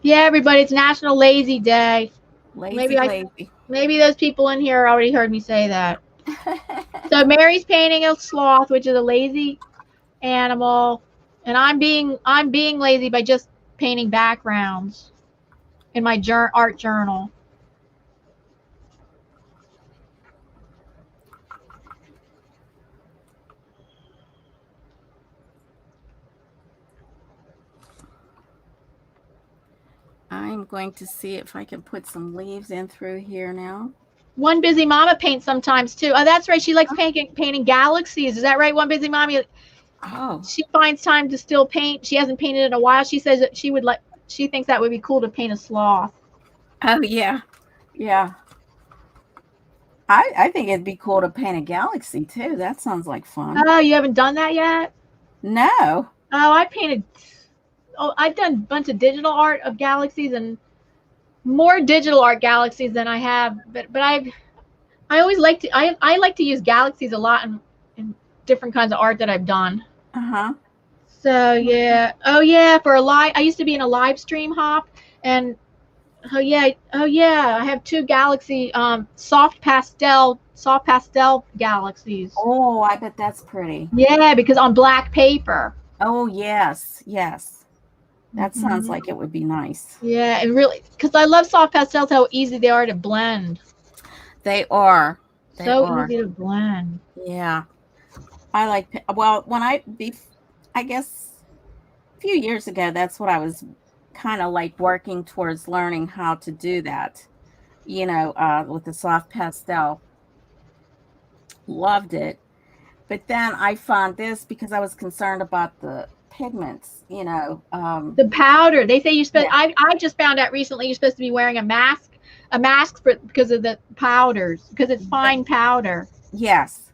Yeah, everybody, it's National Lazy Day. Lazy. Maybe those people in here already heard me say that. So Mary's painting a sloth, which is a lazy animal, and I'm being lazy by just painting backgrounds in my art journal. I'm going to see if I can put some leaves in through here now. One Busy Mama paints sometimes too. Oh, that's right. She likes painting galaxies. Is that right? One Busy Mommy. Oh. She finds time to still paint. She hasn't painted in a while. She says that she thinks that would be cool to paint a sloth. Oh yeah. Yeah. I think it'd be cool to paint a galaxy too. That sounds like fun. Oh, you haven't done that yet? No. Oh, I've done a bunch of digital art of galaxies and more digital art galaxies than I have, but I always like to I like to use galaxies a lot in different kinds of art that I've done. So yeah. Oh yeah, I used to be in a live stream hop, and oh yeah, I have 2 galaxy soft pastel galaxies. Oh, I bet that's pretty. Yeah, because on black paper. Oh yes. That sounds like it would be nice. Yeah, and really, because I love soft pastels, how easy they are to blend. They are. Easy to blend. Yeah. I like, well, I guess a few years ago, that's what I was kind of like working towards learning how to do that, with the soft pastel. Loved it. But then I found this because I was concerned about the pigments, the powder. They say you're supposed. Yeah. I just found out recently you're supposed to be wearing a mask because of the powders, because it's fine powder. Yes.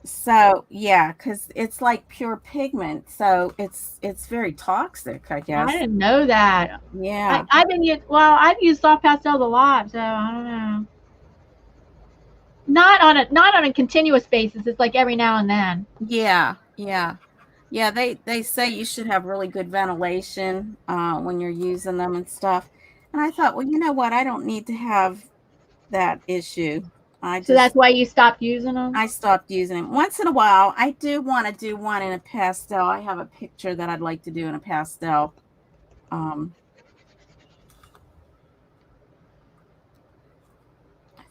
So yeah, because it's like pure pigment, so it's very toxic, I guess. I didn't know that. Yeah. I've used soft pastels a lot, so I don't know. Not on a continuous basis. It's like every now and then. Yeah. They say you should have really good ventilation when you're using them and stuff. And I thought, well, you know what? I don't need to have that issue. So that's why you stopped using them? I stopped using them. Once in a while, I do want to do one in a pastel. I have a picture that I'd like to do in a pastel. I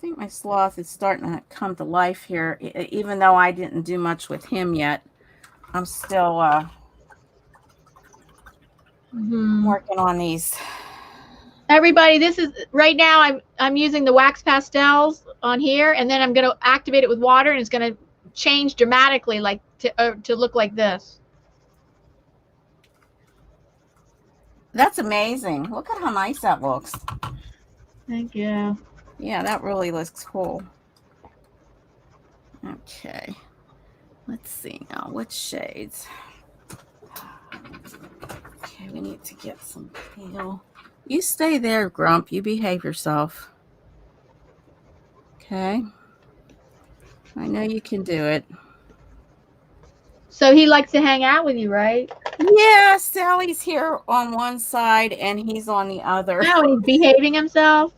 think my sloth is starting to come to life here, even though I didn't do much with him yet. I'm still working on these Everybody, this is right now. I'm using the wax pastels on here, and then I'm going to activate it with water, and it's going to change dramatically, like to look like this. That's amazing. Look at how nice that looks. Thank you. Yeah, that really looks cool. Okay. Let's see now. What shades? Okay, we need to get some pale. You stay there, Grump. You behave yourself. Okay. I know you can do it. So he likes to hang out with you, right? Yeah, Sally's here on one side and he's on the other. Oh, and he's behaving himself?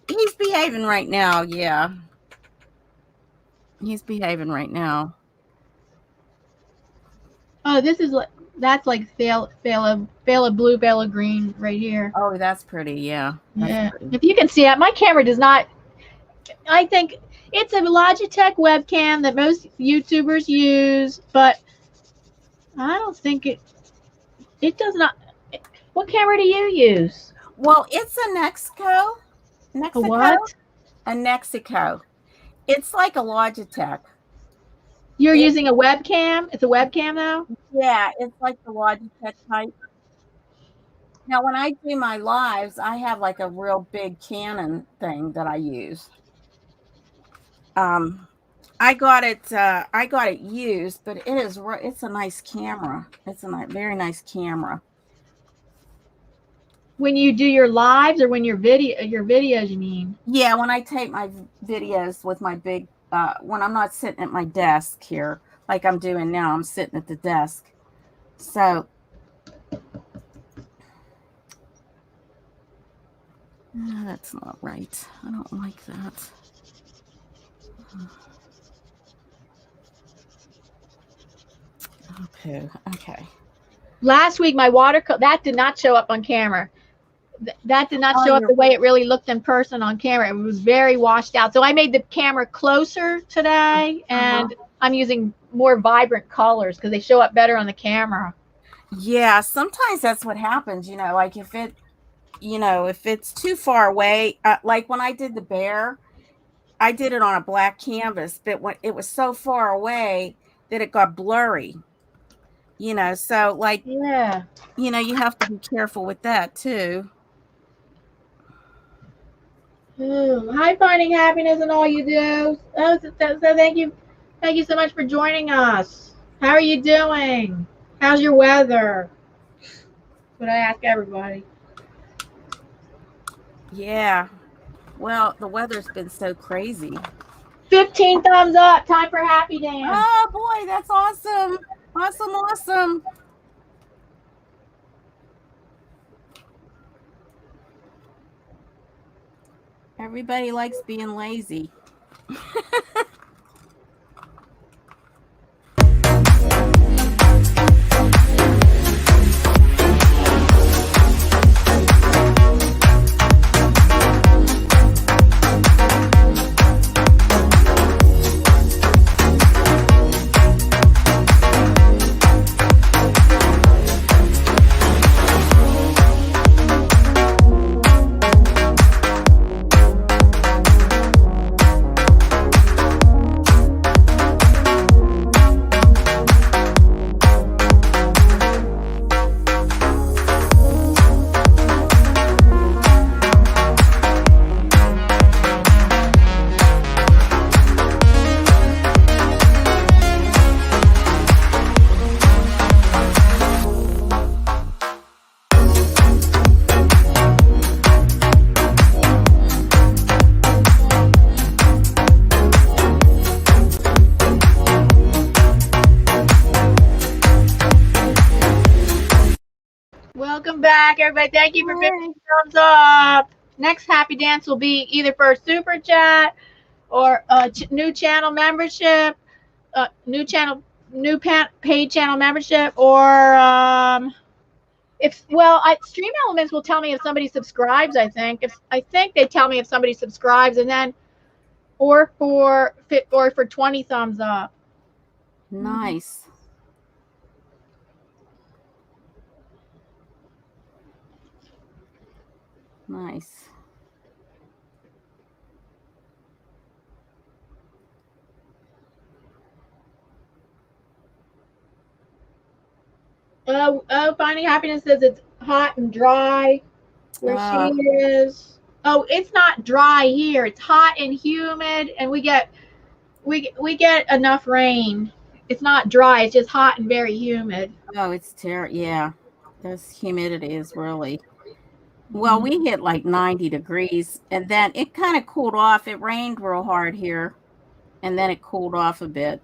He's behaving right now, yeah. He's behaving right now. Oh, this is like, that's like Phthalo blue, Phthalo green right here. Oh, that's pretty, yeah. That's yeah. pretty. If you can see it, my camera does not, I think it's a Logitech webcam that most YouTubers use, but I don't think it does not. What camera do you use? Well, it's a Nexco. A what? A Nexco. It's like a Logitech. You're using a webcam? It's a webcam though? Yeah, it's like the Logitech type. Now, when I do my lives, I have like a real big Canon thing that I use. I got it used, but it's a nice camera. It's a very nice camera. When you do your lives or when your videos, you mean? Yeah, when I take my videos with my big when I'm not sitting at my desk here like I'm doing now, I'm sitting at the desk. So that's not right. I don't like that. Okay. Last week, my watercolor, that did not show up on camera. That did not show up the way it really looked in person on camera. It was very washed out. So I made the camera closer today, and I'm using more vibrant colors because they show up better on the camera. Yeah, sometimes that's what happens, like if it's too far away, like when I did the bear, I did it on a black canvas, but when it was so far away that it got blurry. So like, yeah, you have to be careful with that too. Hi, finding happiness in all you do. Oh, so thank you so much for joining us. How are you doing? How's your weather? That's what I ask everybody. Yeah, well, the weather's been so crazy. 15 thumbs up. Time for happy dance. Oh boy, that's awesome. Awesome. Everybody likes being lazy. Welcome back, everybody. Thank you for 15 thumbs up. Next happy dance will be either for a super chat or a new channel membership, paid channel membership, or Stream Elements will tell me if somebody subscribes. I think they tell me if somebody subscribes, and then or for 20 thumbs up. Nice. Nice. Finding Happiness says it's hot and dry where she is. Oh, it's not dry here. It's hot and humid, and we get enough rain. It's not dry. It's just hot and very humid. Oh, it's terrible. Yeah, this humidity is really. Well, we hit like 90 degrees, and then it kind of cooled off. It rained real hard here, and then it cooled off a bit.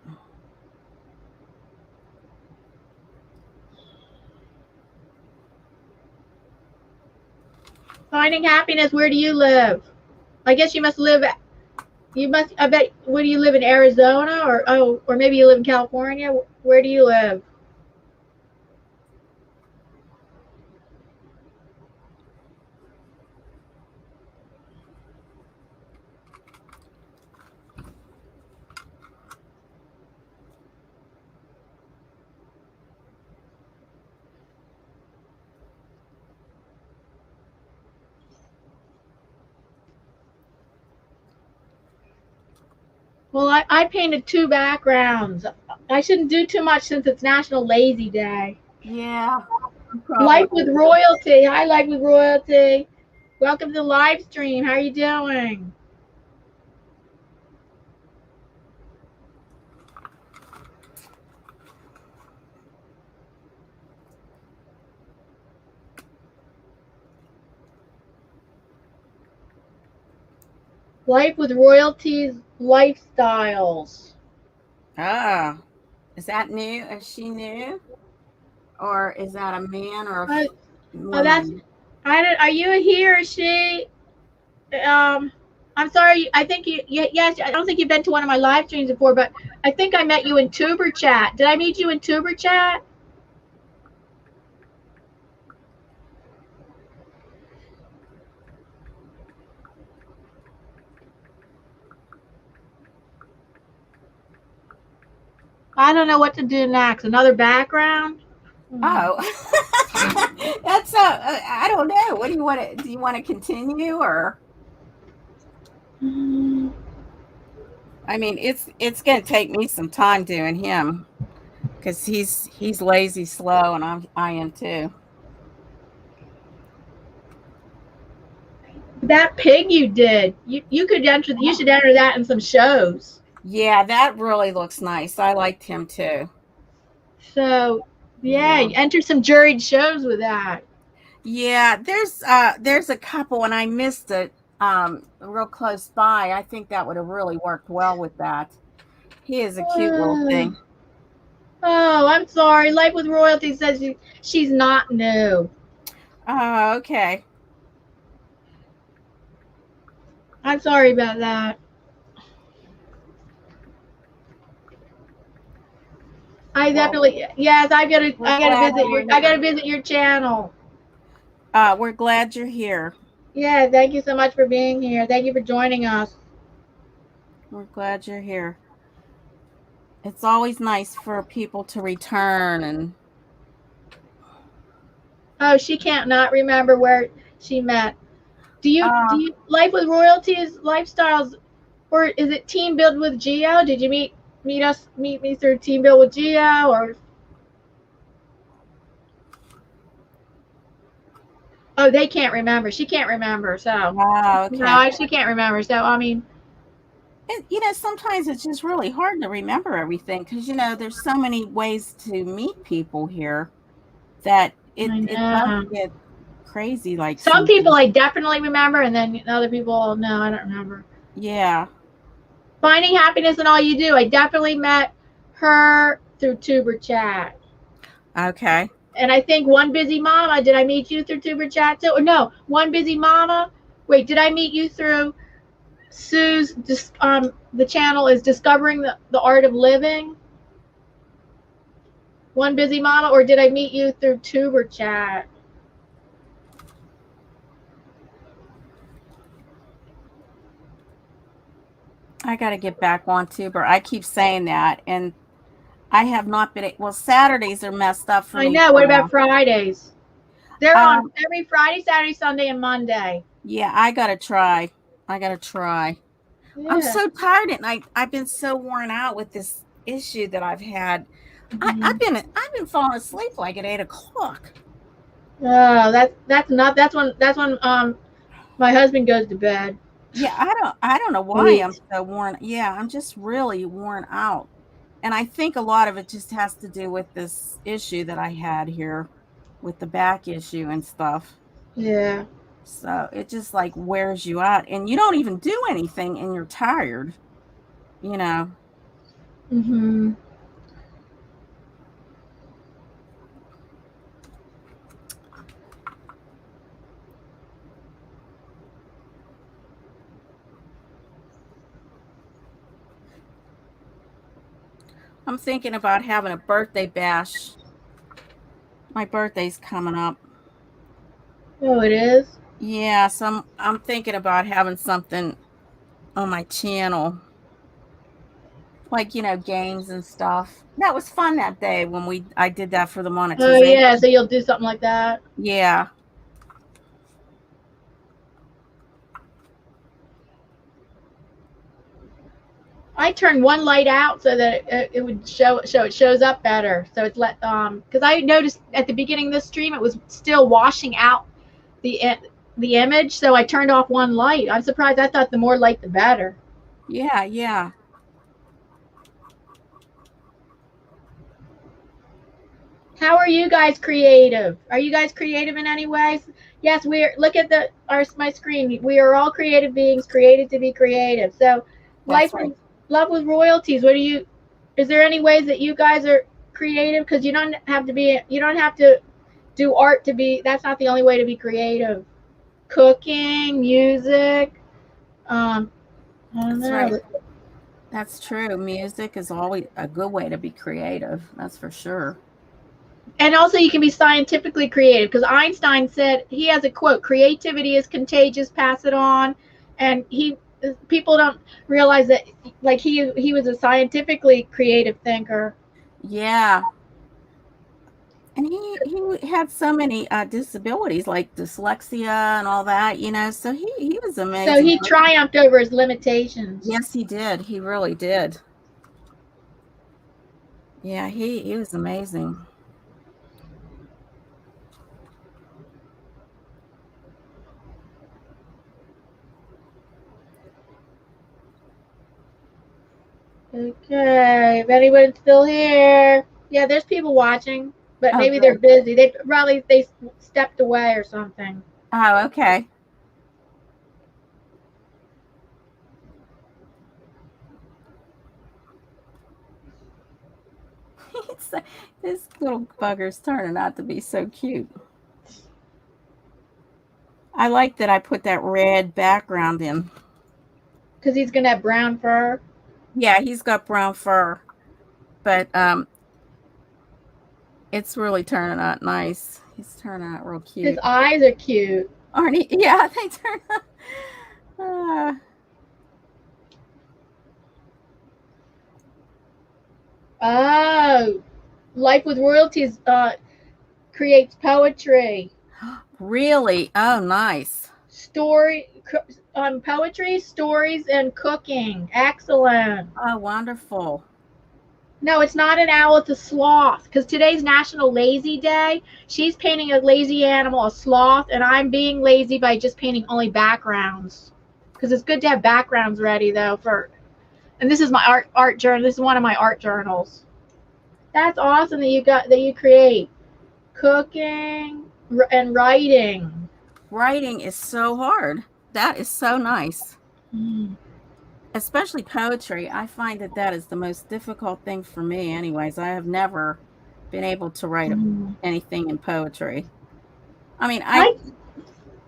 Finding Happiness, where do you live? I guess you must live. I bet. Where do you live, in Arizona, or maybe you live in California? Where do you live? Well, I painted 2 backgrounds. I shouldn't do too much since it's National Lazy Day. Yeah. Life with Royalty. Hi, Life with Royalty. Welcome to the live stream. How are you doing? Life with Royalties Lifestyles. Ah, is that new? Is she new? Or is that a man or a woman? Are you a he or she? I'm sorry. I think yes. I don't think you've been to one of my live streams before, but I think I met you in Tuber Chat. Did I meet you in Tuber Chat? I don't know what to do next. Another background? Oh, that's I don't know. What do you want to? Do you want to continue or? I mean, it's going to take me some time doing him because he's lazy, slow, and I am too. That pig you did, you could enter. You should enter that in some shows. Yeah, that really looks nice. I liked him too. So, yeah, enter some juried shows with that. Yeah, there's a couple, and I missed it real close by. I think that would have really worked well with that. He is a cute little thing. Oh, I'm sorry. Life with Royalty says she's not new. Oh, okay. I'm sorry about that. I definitely, yes, I gotta visit your channel. We're glad you're here. Yeah, thank you so much for being here. Thank you for joining us. We're glad you're here. It's always nice for people to return and. Oh, she can't not remember where she met. Do you Life with Royalties Lifestyles, or is it Team Build with Geo? Did you meet me through Team Build with Geo, or? Oh, they can't remember. She can't remember. So okay. No, she can't remember. So I mean, sometimes it's just really hard to remember everything because there's so many ways to meet people here that it does get crazy. Like some people I definitely remember, and then other people, no, I don't remember. Yeah. Finding Happiness in All You Do. I definitely met her through Tuber Chat. Okay. And I think One Busy Mama. Did I meet you through Tuber Chat too? Or no, One Busy Mama. Wait, did I meet you through Sue's? The channel is Discovering the Art of Living. One Busy Mama, or did I meet you through Tuber Chat? I got to get back on Tuber. I keep saying that, and I have not been. Well, Saturdays are messed up for me. I know. What about Fridays? They're on every Friday, Saturday, Sunday, and Monday. Yeah, I gotta try. I gotta try. I'm Yeah. so tired and I've been so worn out with this issue that I've had. Hmm. I've been falling asleep like at 8 o'clock. Oh, that's when my husband goes to bed. Yeah, I don't know why I'm 8. so worn. Yeah, I'm just really worn out. And I think a lot of it just has to do with this issue that I had here with the back issue and stuff. Yeah. So it just like wears you out and you don't even do anything and you're tired, you know. Hmm. I'm thinking about having a birthday bash. My birthday's coming up. Oh, it is. Yeah, so I'm thinking about having something on my channel, like games and stuff. That was fun that day when I did that for the Oh yeah, monetization. so you'll do something like that. Yeah. I turned one light out so that it would it shows up better. So it's because I noticed at the beginning of the stream it was still washing out the the image, so I turned off one light. I'm surprised. I thought the more light the better. Yeah, yeah. How are you guys creative? Are you guys creative in any ways? Yes, we're. Look at my screen. We are all creative beings, created to be creative. So, That's life right. with love with royalties. What do you? Is there any ways that you guys are creative? Because you don't have to be. You don't have to do art to be. That's not the only way to be creative. Cooking, music. Um, I don't That's know. right. That's true. Music is always a good way to be creative. That's for sure. And also you can be scientifically creative because Einstein said he has a quote: "Creativity is contagious. Pass it on." And people don't realize that like he was a scientifically creative thinker. Yeah. And he had so many disabilities like dyslexia and all that, so he was an So amazing he person. triumphed over his limitations. Yes, he did. He really did. Yeah, he was amazing. Okay, if anyone's still here, yeah, there's people watching, but Oh, maybe they're good. busy. They stepped away or something. Oh, okay. It's, this little bugger's turning out to be so cute. I like that I put that red background in. Because he's gonna have brown fur. Yeah, he's got brown fur, but it's really turning out nice. He's turning out real His cute. eyes are cute. Aren't he? Yeah, they turn out. Uh, Oh, Life with Royalties creates poetry, really? Oh, nice. poetry, stories, and cooking. Excellent. Oh, wonderful. No, it's not an owl, it's a sloth. Because today's National Lazy Day. She's painting a lazy animal, a sloth, and I'm being lazy by just painting only backgrounds. Because it's good to have backgrounds ready though and this is my art journal. This is one of my art journals. That's awesome that you create cooking and writing. Writing is so hard. That is so nice. Mm. Especially poetry. I find that is the most difficult thing for me, anyways. I have never been able to write Mm. anything in poetry. I mean, I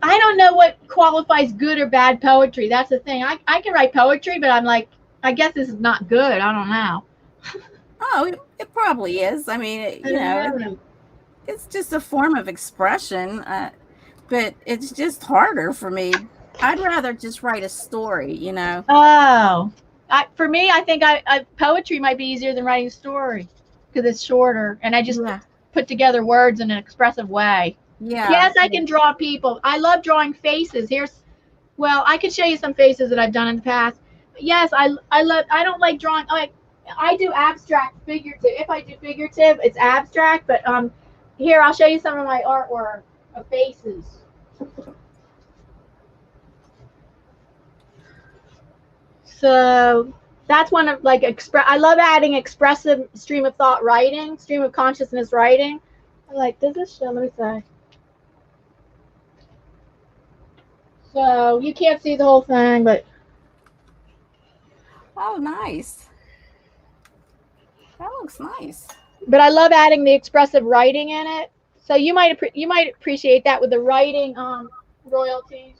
I don't know what qualifies good or bad poetry. That's the thing. I can write poetry, but I'm like, I guess this is not good. I don't know. oh, it probably is. I mean, I don't know. it's just a form of expression, but it's just harder for me. I'd rather just write a story. Oh, for me, I think poetry might be easier than writing a story because it's shorter, and I just Yeah. put together words in an expressive way. Yeah. Yes, I can draw people. I love drawing faces. Well, I could show you some faces that I've done in the past. Yes, I don't like drawing. Like I do abstract figurative. If I do figurative, it's abstract. But here I'll show you some of my artwork of faces. So that's one of like I love adding expressive stream of thought writing, stream of consciousness writing. Like, does this show? Let me say. So you can't see the whole thing, but Oh, nice. That looks nice. But I love adding the expressive writing in it. So you might appreciate that with the writing royalties.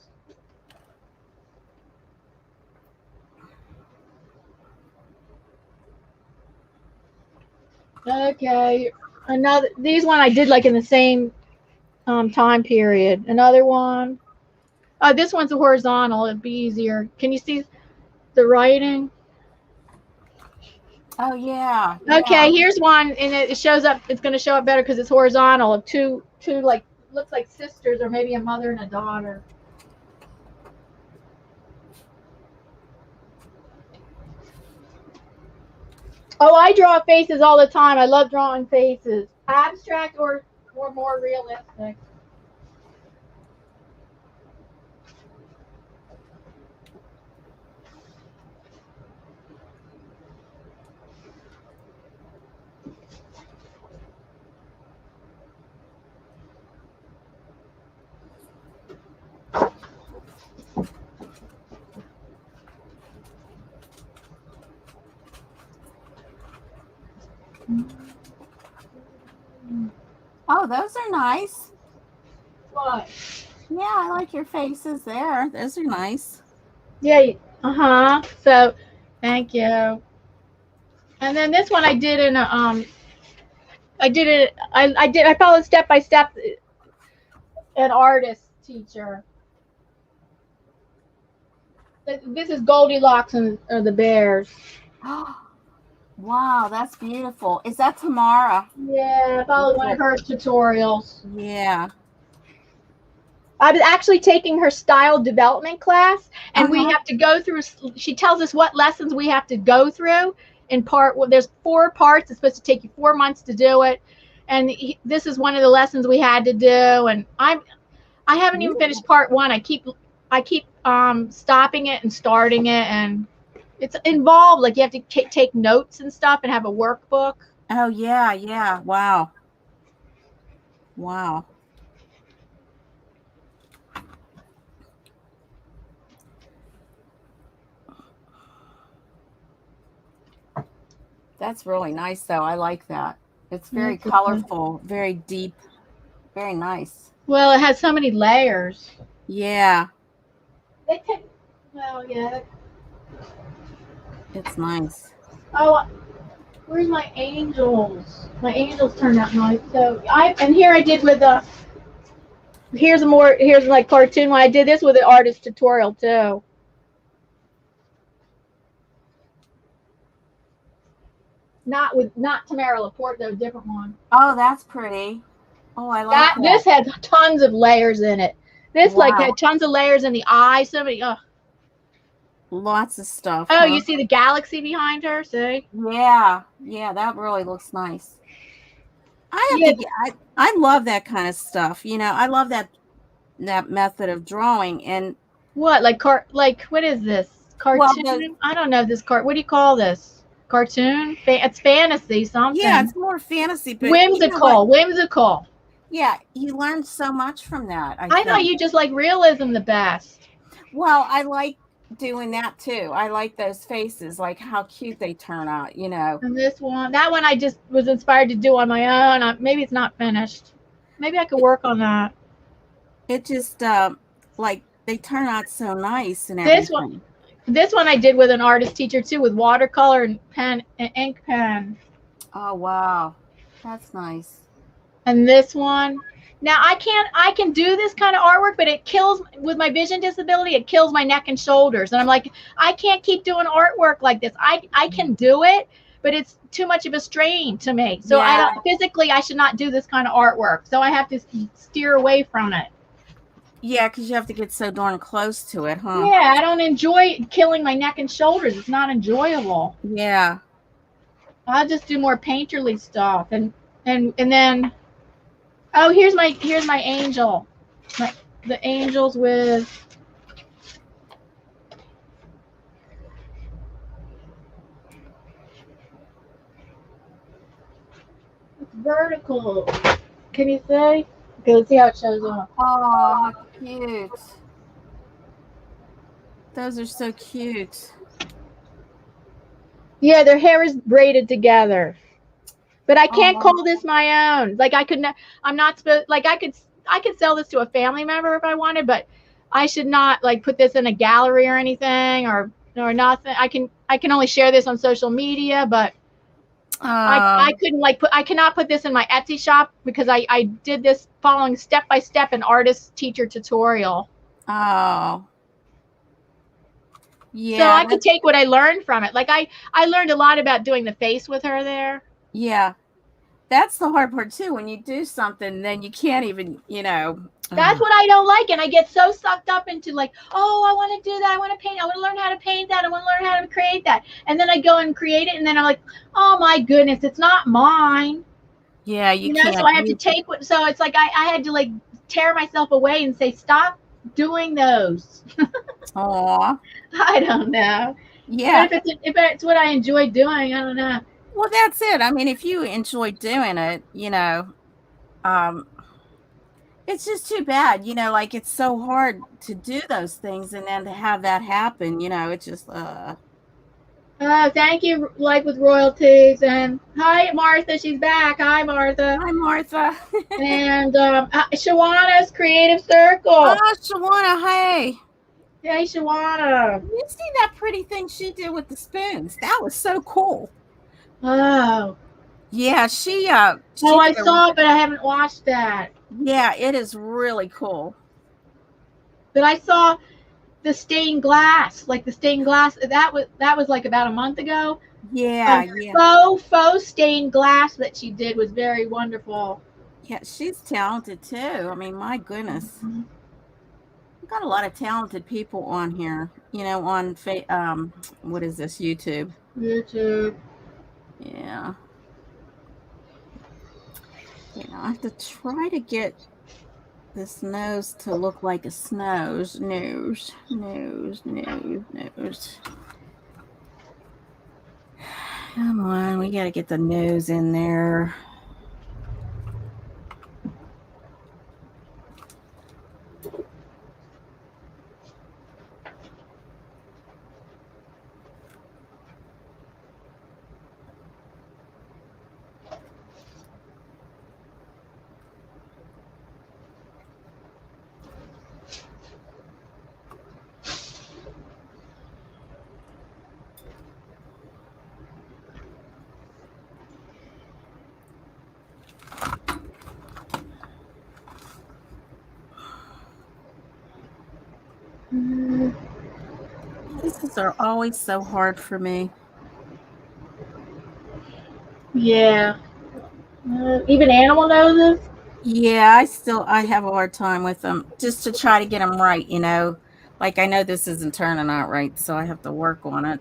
Okay, another. These one I did like in the same time period. Another one. This one's a horizontal. It'd be easier. Can you see the writing? Oh yeah. Okay, here's one, and it shows up. It's going to show up better because it's horizontal. Of two like looks like sisters, or maybe a mother and a daughter. Oh, I draw faces all the time. I love drawing faces, abstract or more realistic. Oh, those are nice. What? Yeah, I like your faces there. Those are nice. Yeah. So, thank you. And then this one I did in a I followed step by step an artist teacher. This is Goldilocks and the bears. Wow, that's beautiful. Is that Tamara? Yeah, I followed one of her tutorials. Yeah. I was actually taking her style development class, and we have to go through. She tells us what lessons we have to go through in part. Well, there's 4 parts. It's supposed to take you 4 months to do it, and this is one of the lessons we had to do. And I haven't even finished part 1. I keep stopping it and starting it, and it's involved. Like you have to take notes and stuff, and have a workbook. Oh yeah, yeah. Wow. Wow. That's really nice, though. I like that. It's very colorful, very deep, very nice. Well, it has so many layers. Yeah. Well, yeah. It's nice. Oh, where's my angels? My angels turned out nice. So here I did with the. Here's like cartoon one. I did this with an artist tutorial too. Not Tamara Laporte though, different one. Oh, that's pretty. Oh, I like that. This had tons of layers in it. This like had tons of layers in the eye. Lots of stuff. Oh, you see the galaxy behind her? See? Yeah, yeah, that really looks nice. I love that kind of stuff. You know, I love that method of drawing. And what what is this? Cartoon? Well, I don't know this What do you call this? Cartoon? It's fantasy something. Yeah, it's more fantasy, but whimsical. Whimsical. Yeah, you learned so much from that. I know you just like realism the best. Well, I like doing that too. I like those faces, like how cute they turn out, you know. And that one I just was inspired to do on my own. Maybe it's not finished. Maybe I could work on that. It just like they turn out so nice and everything. This one I did with an artist teacher too, with watercolor and pen and ink pen. Oh wow, that's nice. And this one, now I can do this kind of artwork, but it kills with my vision disability. It kills my neck and shoulders, and I'm like, I can't keep doing artwork like this. I can do it, but it's too much of a strain to me. So physically I should not do this kind of artwork. So I have to steer away from it. Yeah, because you have to get so darn close to it, huh? Yeah, I don't enjoy killing my neck and shoulders. It's not enjoyable. Yeah. I'll just do more painterly stuff, and then oh, here's my angel, the angels with vertical. Can you see? Okay, let's see how it shows up. Oh, how cute. Those are so cute. Yeah, their hair is braided together. But I can't Oh, call this my own. Like I could I'm not supposed like I could sell this to a family member if I wanted, but I should not like put this in a gallery or anything or nothing. I can only share this on social media, but I couldn't like I cannot put this in my Etsy shop because I did this following step by step an artist teacher tutorial. oh. So Yeah, I could take what I learned from it. Like I learned a lot about doing the face with her there. yeah. That's the hard part too. When you do something, then you can't even, That's what I don't like. And I get so sucked up into like, oh, I want to do that. I want to paint. I want to learn how to paint that. I want to learn how to create that. And then I go and create it. And then I'm like, oh my goodness, it's not mine. Yeah, you can't. So I have to take what, so it's like I had to like tear myself away and say, stop doing those. Aw. I don't know. Yeah. But if it's what I enjoy doing, I don't know. Well, that's it. I mean, if you enjoy doing it, it's just too bad, like it's so hard to do those things and then to have that happen, it's just Thank you, like with royalties, and hi Martha, she's back. Hi Martha. Hi Martha. And Shawana's Creative Circle. Oh, Shawana, hey. Hey Shawana. You see that pretty thing she did with the spoons? That was so cool. Oh. Yeah, she I saw it, but I haven't watched that. Yeah, it is really cool. But I saw the stained glass, that was like about a month ago. Yeah, yeah. Faux stained glass that she did was very wonderful. Yeah, she's talented too. I mean, my goodness. Mm-hmm. We've got a lot of talented people on here, on what is this, YouTube? YouTube. Yeah. I have to try to get this nose to look like a nose. Come on, we got to get the nose in there. These are always so hard for me. Yeah. Even animal noses? Yeah, I have a hard time with them just to try to get them right, Like I know this isn't turning out right, so I have to work on it.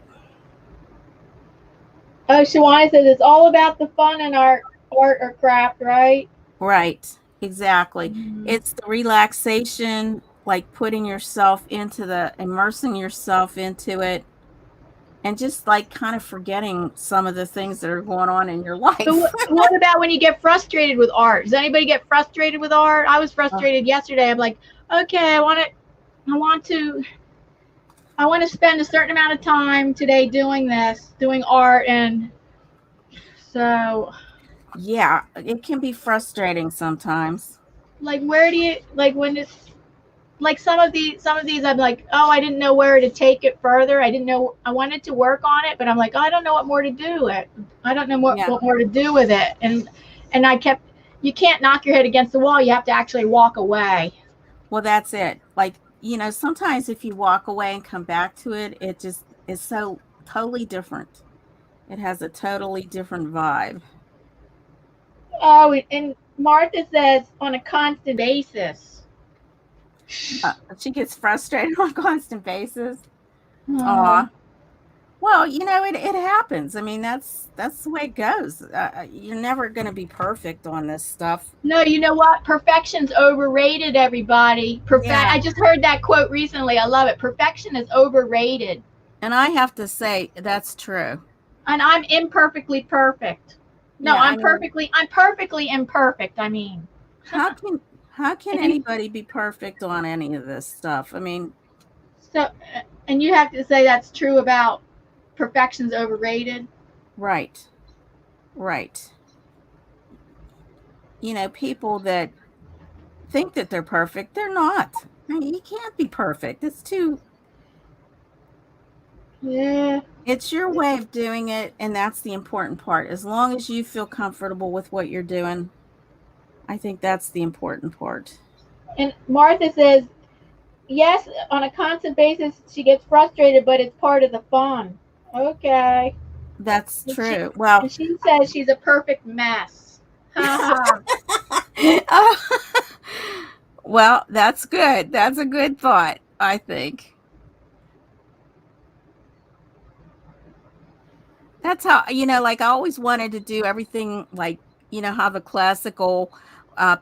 Oh, Shawana says it's all about the fun in art or craft, right? Right. Exactly. Mm-hmm. It's the relaxation, like putting yourself immersing yourself into it, and just like kind of forgetting some of the things that are going on in your life. But what about when you get frustrated with art? Does anybody get frustrated with art? I was frustrated yesterday. I'm like, okay, I want to spend a certain amount of time today doing art, and so yeah, it can be frustrating sometimes. Like, where do you when it's like some of these I'm like, oh, I didn't know where to take it further. I didn't know, I wanted to work on it, but I'm like, oh, I don't know what more to do it. I don't know what more to do with it. And you can't knock your head against the wall. You have to actually walk away. Well, that's it. Like, sometimes if you walk away and come back to it, it just is so totally different. It has a totally different vibe. Oh, and Martha says on a constant basis. She gets frustrated on a constant basis. Oh. Well, it happens. I mean, that's the way it goes. You're never going to be perfect on this stuff. No, you know what? Perfection's overrated, everybody. Yeah. I just heard that quote recently. I love it. Perfection is overrated. And I have to say that's true. And I'm imperfectly perfect. No, Yeah, I'm perfectly imperfect. I mean, how can anybody be perfect on any of this stuff? I mean, so, and you have to say that's true about perfection's overrated. right. People that think that they're perfect, they're not. I mean, you can't be perfect. It's too. Yeah. It's your way of doing it, and that's the important part. As long as you feel comfortable with what you're doing, I think that's the important part. And Martha says, yes, on a constant basis, she gets frustrated, but it's part of the fun. Okay. That's true. And she says she's a perfect mess. Well, that's good. That's a good thought, I think. That's how, like I always wanted to do everything like, how the classical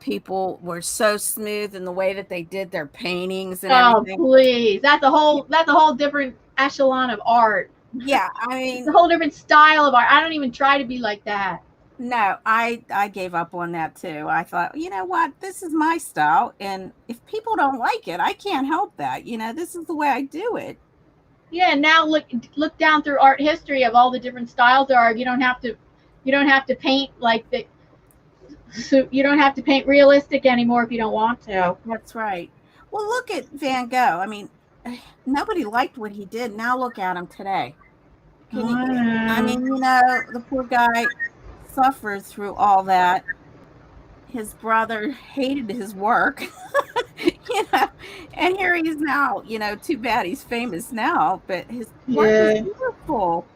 people were so smooth in the way that they did their paintings and everything. Oh, please. That's a whole different echelon of art. Yeah, I mean, it's a whole different style of art. I don't even try to be like that. No, I gave up on that too. I thought, you know what, this is my style, and if people don't like it, I can't help that. This is the way I do it. Yeah, now look down through art history of all the different styles there are. You don't have to paint like the. So you don't have to paint realistic anymore if you don't want to. That's right. Well, look at Van Gogh. I mean, nobody liked what he did. Now look at him today. I mean, the poor guy suffered through all that. His brother hated his work, and here he is now. Too bad he's famous now, but his work is beautiful.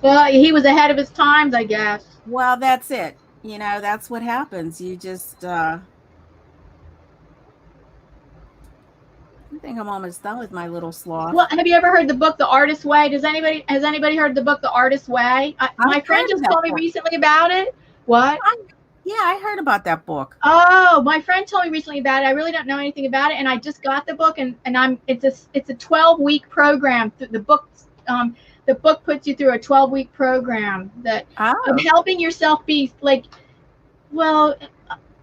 Well, he was ahead of his times, I guess. Well, that's it. That's what happens. You just I think I'm almost done with my little sloth. Well, have you ever heard the book The Artist's Way? Has anybody heard the book The Artist's Way? My friend just told me recently about it. What? Yeah, I heard about that book. Oh, my friend told me recently about it. I really don't know anything about it, and I just got the book, and it's a 12-week program. The book puts you through a 12-week program of helping yourself be like, well,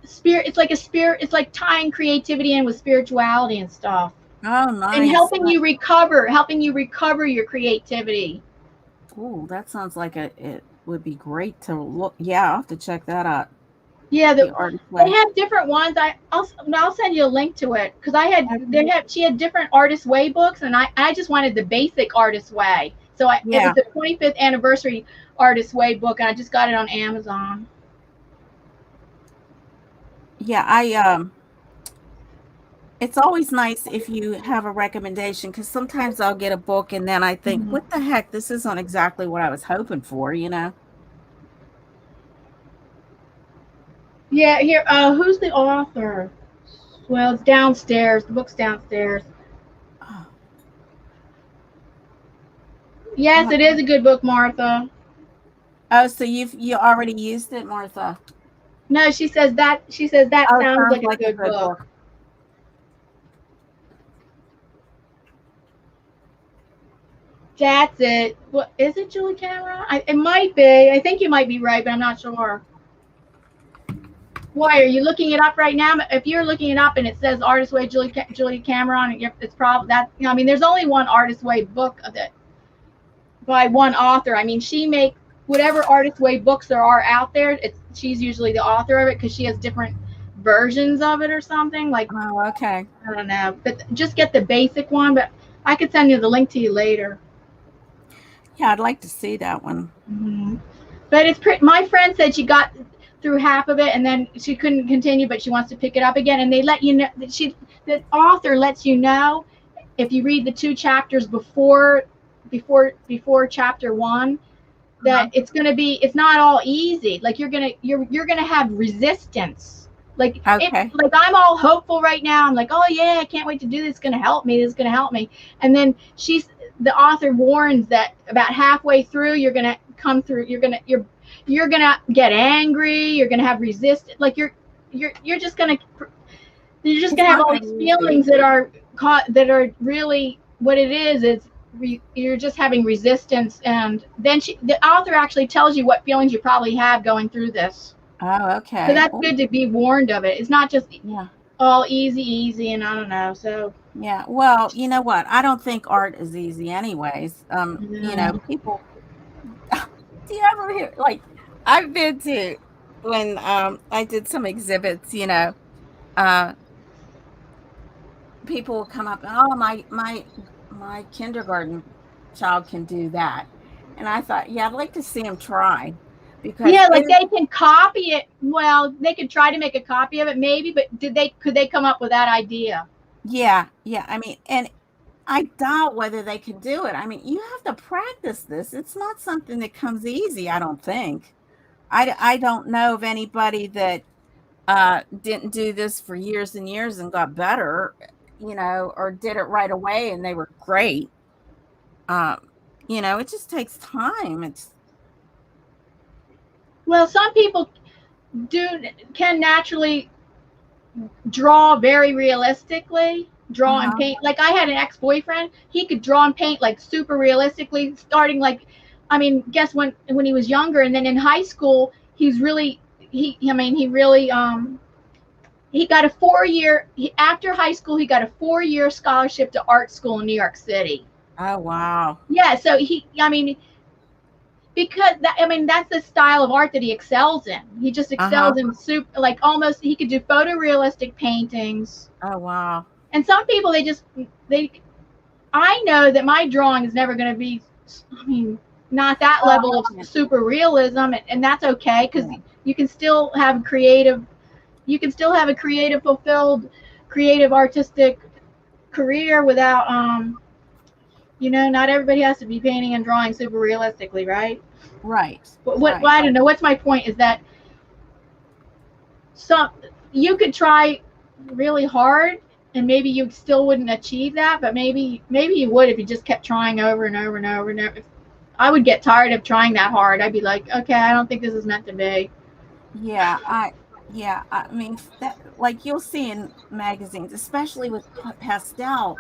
spirit. It's like it's like tying creativity in with spirituality and stuff. Oh, nice. And helping you recover your creativity. Oh, that sounds like it would be great to look. Yeah, I'll have to check that out. Yeah, they have different ones. I'll send you a link to it because she had different Artist Way books, and I just wanted the basic Artist Way. So it was the 25th anniversary Artist Way book, and I just got it on Amazon. Yeah, it's always nice if you have a recommendation, because sometimes I'll get a book and then I think, what the heck, this isn't exactly what I was hoping for, Yeah, here, who's the author? Well, it's downstairs. The book's downstairs. Oh. Yes, it is a good book, Martha. Oh, so you already used it, Martha? No, she says that sounds like a good book. That's it. What is it, Julie Cameron? It might be. I think you might be right, but I'm not sure. Why are you looking it up right now? If you're looking it up and it says Artist Way, Julie Cameron, it's probably that. I mean, there's only one Artist Way book of it by one author. I mean, she makes whatever Artist Way books there are out there. She's usually the author of it because she has different versions of it or something. Like, oh, okay. I don't know, but just get the basic one. But I could send you the link to you later. Yeah, I'd like to see that one. Mm-hmm. But it's pretty. My friend said she got through half of it and then she couldn't continue, but she wants to pick it up again. And they let you know that the author lets you know if you read the 2 chapters before chapter 1, that it's not all easy. Like you're gonna have resistance. Like Okay. like I'm all hopeful right now. I'm like, oh yeah, I can't wait to do this. It's gonna help me. This is gonna help me. And then the author warns that about halfway through you're gonna come through. You're gonna get angry. You're gonna have resistance. Like you're just gonna have all these feelings that are really what it is. You're just having resistance, and then the author actually tells you what feelings you probably have going through this. Oh, okay. So that's good to be warned of it. It's not just all easy, and I don't know. So yeah, well, you know what? I don't think art is easy, anyways. You know, people. Do you ever hear like I've been to when I did some exhibits? You know, people will come up and my kindergarten child can do that, and I thought, yeah, I'd like to see him try, because like they can copy it. Well, they could try to make a copy of it, maybe, but could they come up with that idea? Yeah. I mean, and I doubt whether they can do it. I mean, you have to practice this. It's not something that comes easy, I don't think. I don't know of anybody that didn't do this for years and years and got better, you know, or did it right away and they were great. You know, it just takes time. Well, some people can naturally draw very realistically, and paint. Like I had an ex-boyfriend, he could draw and paint like super realistically, starting like, I mean, guess when he was younger, and then in high school, he got a 4-year, after high school, he got a 4-year scholarship to art school in New York City. Oh, wow. Yeah, so because that's the style of art that he excels in. He just excels in super, like almost, he could do photorealistic paintings. Oh, wow. And some people, I know that my drawing is never going to be, not that level of super realism, and that's okay, because you can still have a creative, fulfilled, creative, artistic career without, not everybody has to be painting and drawing super realistically, right? Right. Well, I don't know. What's my point is that you could try really hard, and maybe you still wouldn't achieve that, but maybe you would if you just kept trying over and over and over and over. I would get tired of trying that hard. I'd be like, okay, I don't think this is meant to be. Yeah, I mean, like you'll see in magazines, especially with pastel,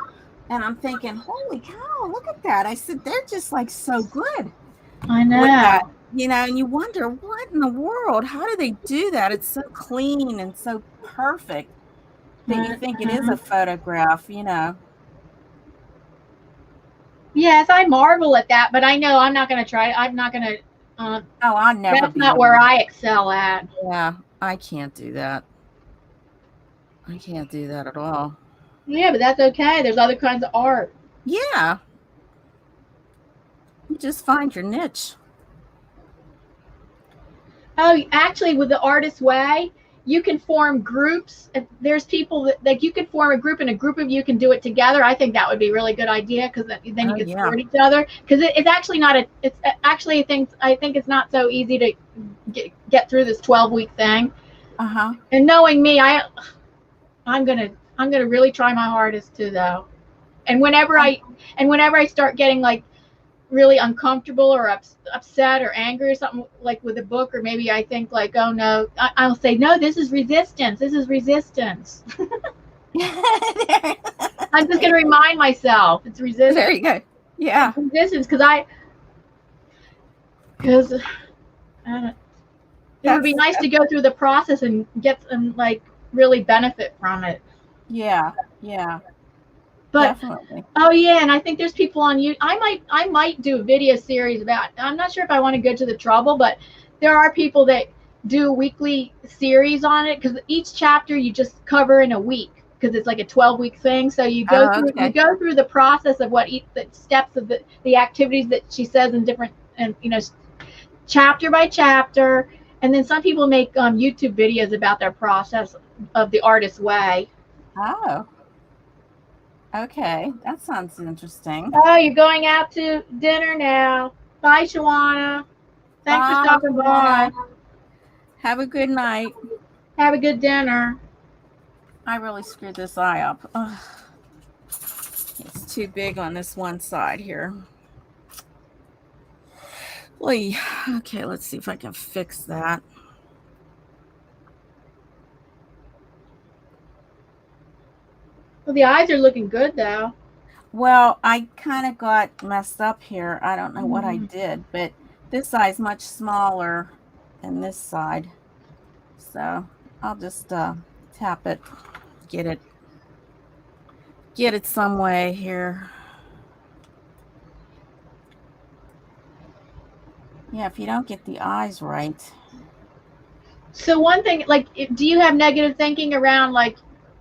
and I'm thinking, holy cow, look at that. I said, they're just like so good. I know. With that, you know, and you wonder, what in the world? How do they do that? It's so clean and so perfect that you think it is a photograph, you know. Yes, I marvel at that, but I know I'm not going to try. I'm not going to. I'll never. That's not where I excel at. Yeah, I can't do that. I can't do that at all. Yeah, but that's okay. There's other kinds of art. Yeah. You just find your niche. Oh, actually, with the Artist Way, you can form groups. There's people that, like, you can form a group, and a group of you can do it together. I think that would be a really good idea, because then you can support each other. Because it's actually not a. It's actually I think it's not so easy to get through this 12-week thing. And knowing me, I'm gonna really try my hardest too, though. And whenever I start getting like really uncomfortable or upset or angry or something, like with a book, or maybe I think like, oh no, I'll say, no, this is resistance. This is resistance. I'm just gonna remind myself it's resistance. There you go. Yeah, it's resistance, because it would be nice to go through the process and get some, like, really benefit from it. Yeah. But definitely. Oh yeah, and I think there's people on YouTube. I might do a video series about. I'm not sure if I want to go to the trouble, but there are people that do a weekly series on it, because each chapter you just cover in a week, because it's like a 12-week thing. So you go through the process of the steps of the activities that she says in different, and chapter by chapter. And then some people make YouTube videos about their process of the Artist Way. Oh. Okay, that sounds interesting. Oh, you're going out to dinner now. Bye, Shawana. Thanks for Bye, stopping by. have a good night. Have a good dinner. I really screwed this eye up. Ugh. It's too big on this one side here. Oy. Okay, let's see if I can fix that. Well, the eyes are looking good though. Well, I kind of got messed up here. I don't know what I did, but this side's much smaller than this side. So I'll just tap it, get it some way here. Yeah, if you don't get the eyes right. So one thing, like, do you have negative thinking around like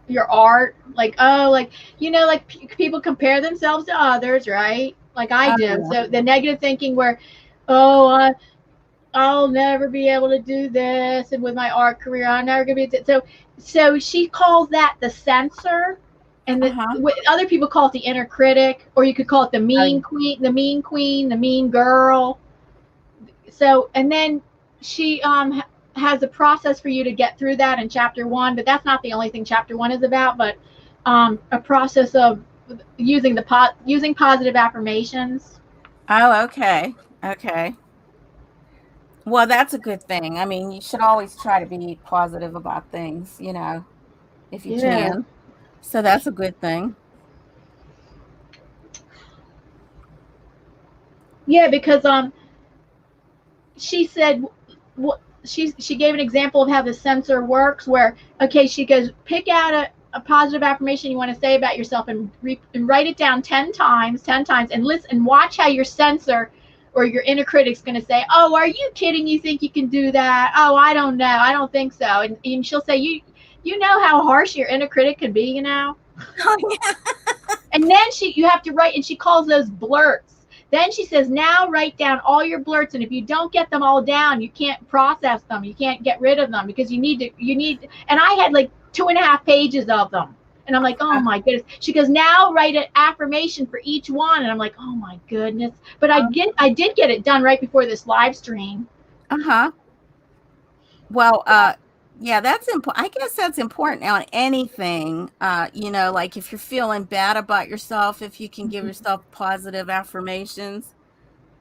your art? Like, oh, like, you know, like people compare themselves to others, right? Like I do. Yeah. So the negative thinking where, oh, I'll never be able to do this, and with my art career, I'm never gonna be. So she calls that the censor, and other people call it the inner critic, or you could call it the mean queen, the mean queen, the mean girl. So, and then she has a process for you to get through that in chapter 1, but that's not the only thing chapter 1 is about, but a process of using using positive affirmations. Oh, okay. Okay. Well, that's a good thing. I mean, you should always try to be positive about things, you know, if you can. So that's a good thing. Yeah, because she said what she gave an example of how the sensor works where, okay, she goes, pick out a positive affirmation you want to say about yourself and write it down 10 times and listen and watch how your sensor or your inner critic's going to say, oh, are you kidding, you think you can do that? Oh, I don't know, I don't think so. And she'll say, you know how harsh your inner critic can be, you know. Oh, yeah. And then you have to write, and she calls those blurts. Then she says, now write down all your blurts, and if you don't get them all down, you can't process them. You can't get rid of them because you need, and I had like 2.5 pages of them. And I'm like, oh my goodness. She goes, now write an affirmation for each one. And I'm like, oh my goodness. But I did get it done right before this live stream. Well, yeah, that's important. I guess that's important on anything. You know, like if you're feeling bad about yourself, if you can give yourself positive affirmations,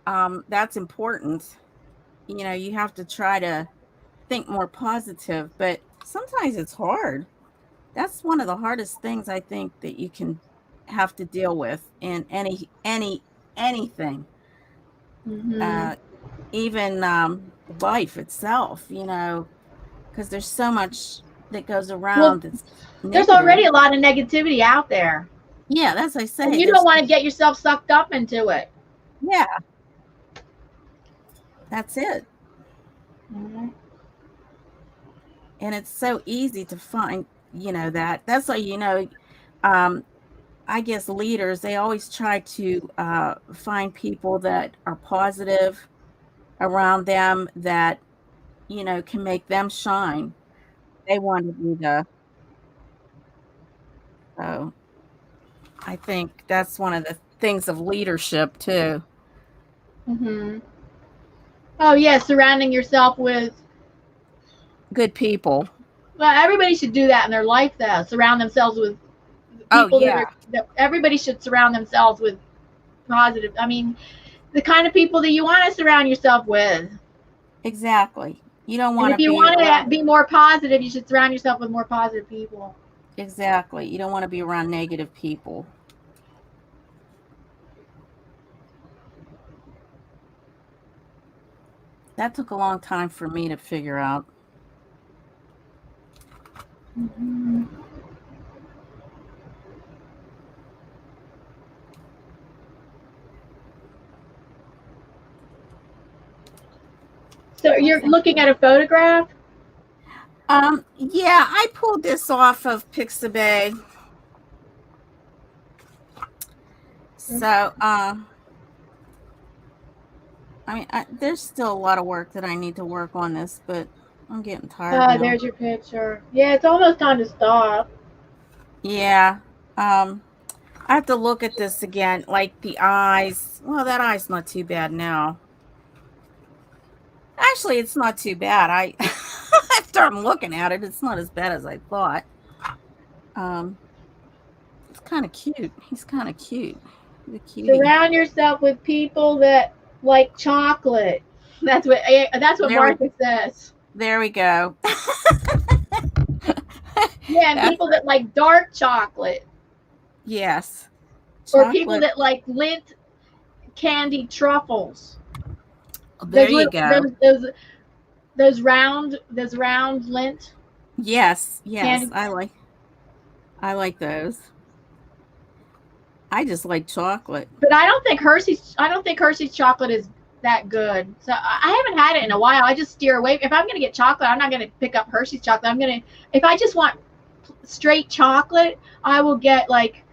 that's important. You know, you have to try to think more positive, but sometimes it's hard. That's one of the hardest things I think that you can have to deal with in anything. Even life itself, you know, because there's so much that goes around. Well, there's already a lot of negativity out there. Yeah, that's what I say. And you don't want to get yourself sucked up into it. Yeah, that's it. And it's so easy to find, you know, that's why, you know, I guess leaders, they always try to find people that are positive around them that, you know, can make them shine. They want to be so I think that's one of the things of leadership too. Oh yeah, surrounding yourself with good people. Well, everybody should do that in their life though. Surround themselves with people that everybody should surround themselves with positive. I mean, the kind of people that you want to surround yourself with. Exactly. You don't want to be. If you want to be more positive, you should surround yourself with more positive people. Exactly. You don't want to be around negative people. That took a long time for me to figure out. So you're looking at a photograph? Yeah, I pulled this off of Pixabay. So, I mean, there's still a lot of work that I need to work on this, but I'm getting tired now. There's your picture. Yeah, it's almost time to stop. Yeah. I have to look at this again, like the eyes. Well, that eye's not too bad now. Actually, it's not too bad. After I'm looking at it, it's not as bad as I thought. It's kind of cute. He's kind of cute. He's a cutie. Surround yourself with people that like chocolate. That's what Martha says. There we go. Yeah, and people that like dark chocolate. Yes. Or people that like lint candied truffles. There you go. Those round lint. Yes. Candy. I like those. I just like chocolate. But I don't think Hershey's chocolate is that good. So I haven't had it in a while. I just steer away. If I'm going to get chocolate, I'm not going to pick up Hershey's chocolate. If I just want straight chocolate, I will get like,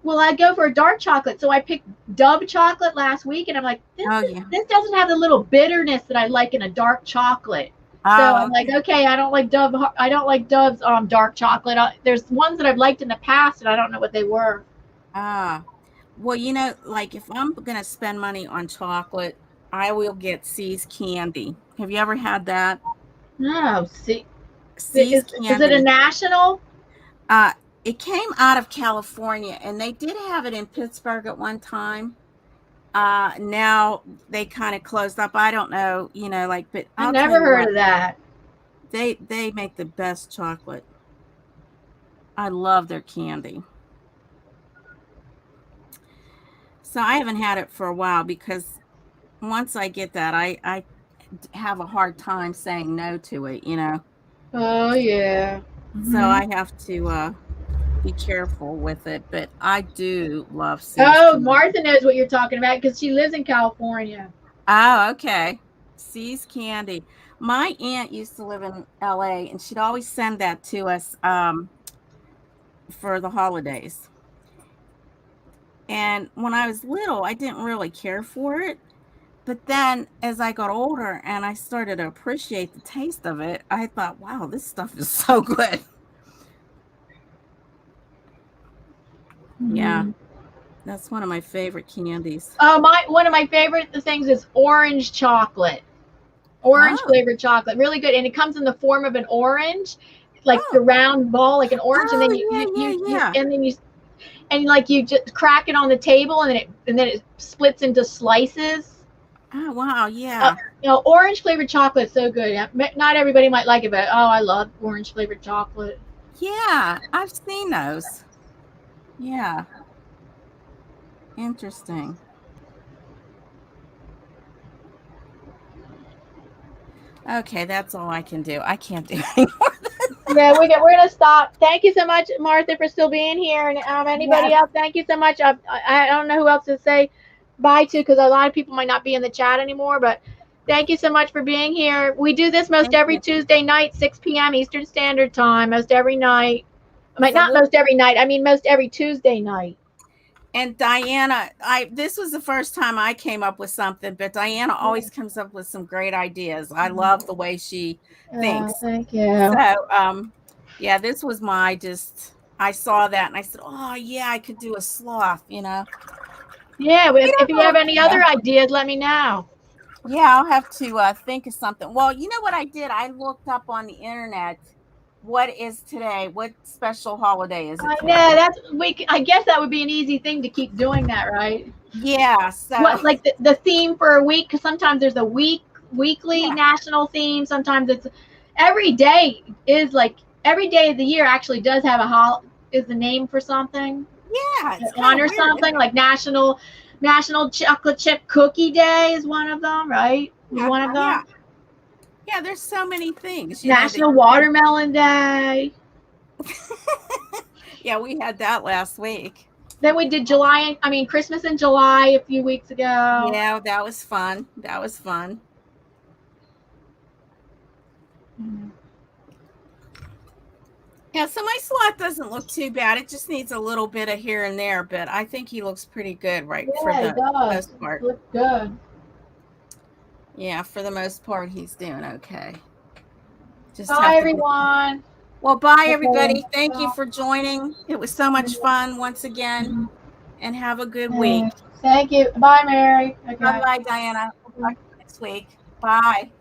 well, I go for a dark chocolate. So I picked Dove chocolate last week, and I'm like, this doesn't have the little bitterness that I like in a dark chocolate. So I'm like, okay, I don't like Dove. I don't like Dove's dark chocolate. There's ones that I've liked in the past, and I don't know what they were. Well, you know, like if I'm gonna spend money on chocolate, I will get See's candy. Have you ever had that? No, See's candy. Is it a national? It came out of California, and they did have it in Pittsburgh at one time. Now they kind of closed up. I don't know, you know, like, but I never heard of that. They make the best chocolate. I love their candy. So I haven't had it for a while because once I get that, I have a hard time saying no to it, you know. Oh yeah. So I have to be careful with it, but I do love See's candy. Martha knows what you're talking about because she lives in California. Oh, okay. See's candy. My aunt used to live in LA, and she'd always send that to us for the holidays. And when I was little, I didn't really care for it. But then as I got older and I started to appreciate the taste of it, I thought, wow, this stuff is so good. Yeah, that's one of my favorite candies. One of my favorite things is orange chocolate. Orange flavored chocolate, really good, and it comes in the form of an orange, like the round ball, like an orange, and then you just crack it on the table, and then it splits into slices. Oh wow, yeah. You know, orange flavored chocolate is so good. Not everybody might like it, but I love orange flavored chocolate. Yeah, I've seen those. Yeah. Interesting. Okay, that's all I can do. I can't do anymore. Yeah, we're gonna stop. Thank you so much, Martha, for still being here. And anybody else, thank you so much. I don't know who else to say bye to because a lot of people might not be in the chat anymore. But thank you so much for being here. We do this most every Tuesday night, 6 p.m. Eastern Standard Time. Most every night. Not most every night. I mean, most every Tuesday night. And Diana, this was the first time I came up with something, but Diana always comes up with some great ideas. I love the way she thinks. Thank you. So, yeah, this was I saw that and I said, oh yeah, I could do a sloth, you know. Yeah, if you have any other ideas, let me know. Yeah, I'll have to think of something. Well, you know what I did? I looked up on the internet. What is today? What special holiday is it? Yeah, I guess that would be an easy thing to keep doing that, right? Yeah. So like the theme for a week, because sometimes there's a weekly national theme. Sometimes it's every day of the year actually does have is the name for something. Yeah, it's honor something like National Chocolate Chip Cookie Day is one of them, right? One of them. Yeah, there's so many things. National Watermelon Day. Yeah, we had that last week. Then we did Christmas in July a few weeks ago. Yeah, that was fun. Yeah, so my sloth doesn't look too bad. It just needs a little bit of here and there, but I think he looks pretty good for the most part. Looks good. Yeah, for the most part, he's doing okay. Bye, everyone. Well, bye, everybody. Thank you for joining. It was so much fun once again, and have a good week. Thank you. Bye, Mary. Okay. Bye, Diana. We'll talk next week. Bye.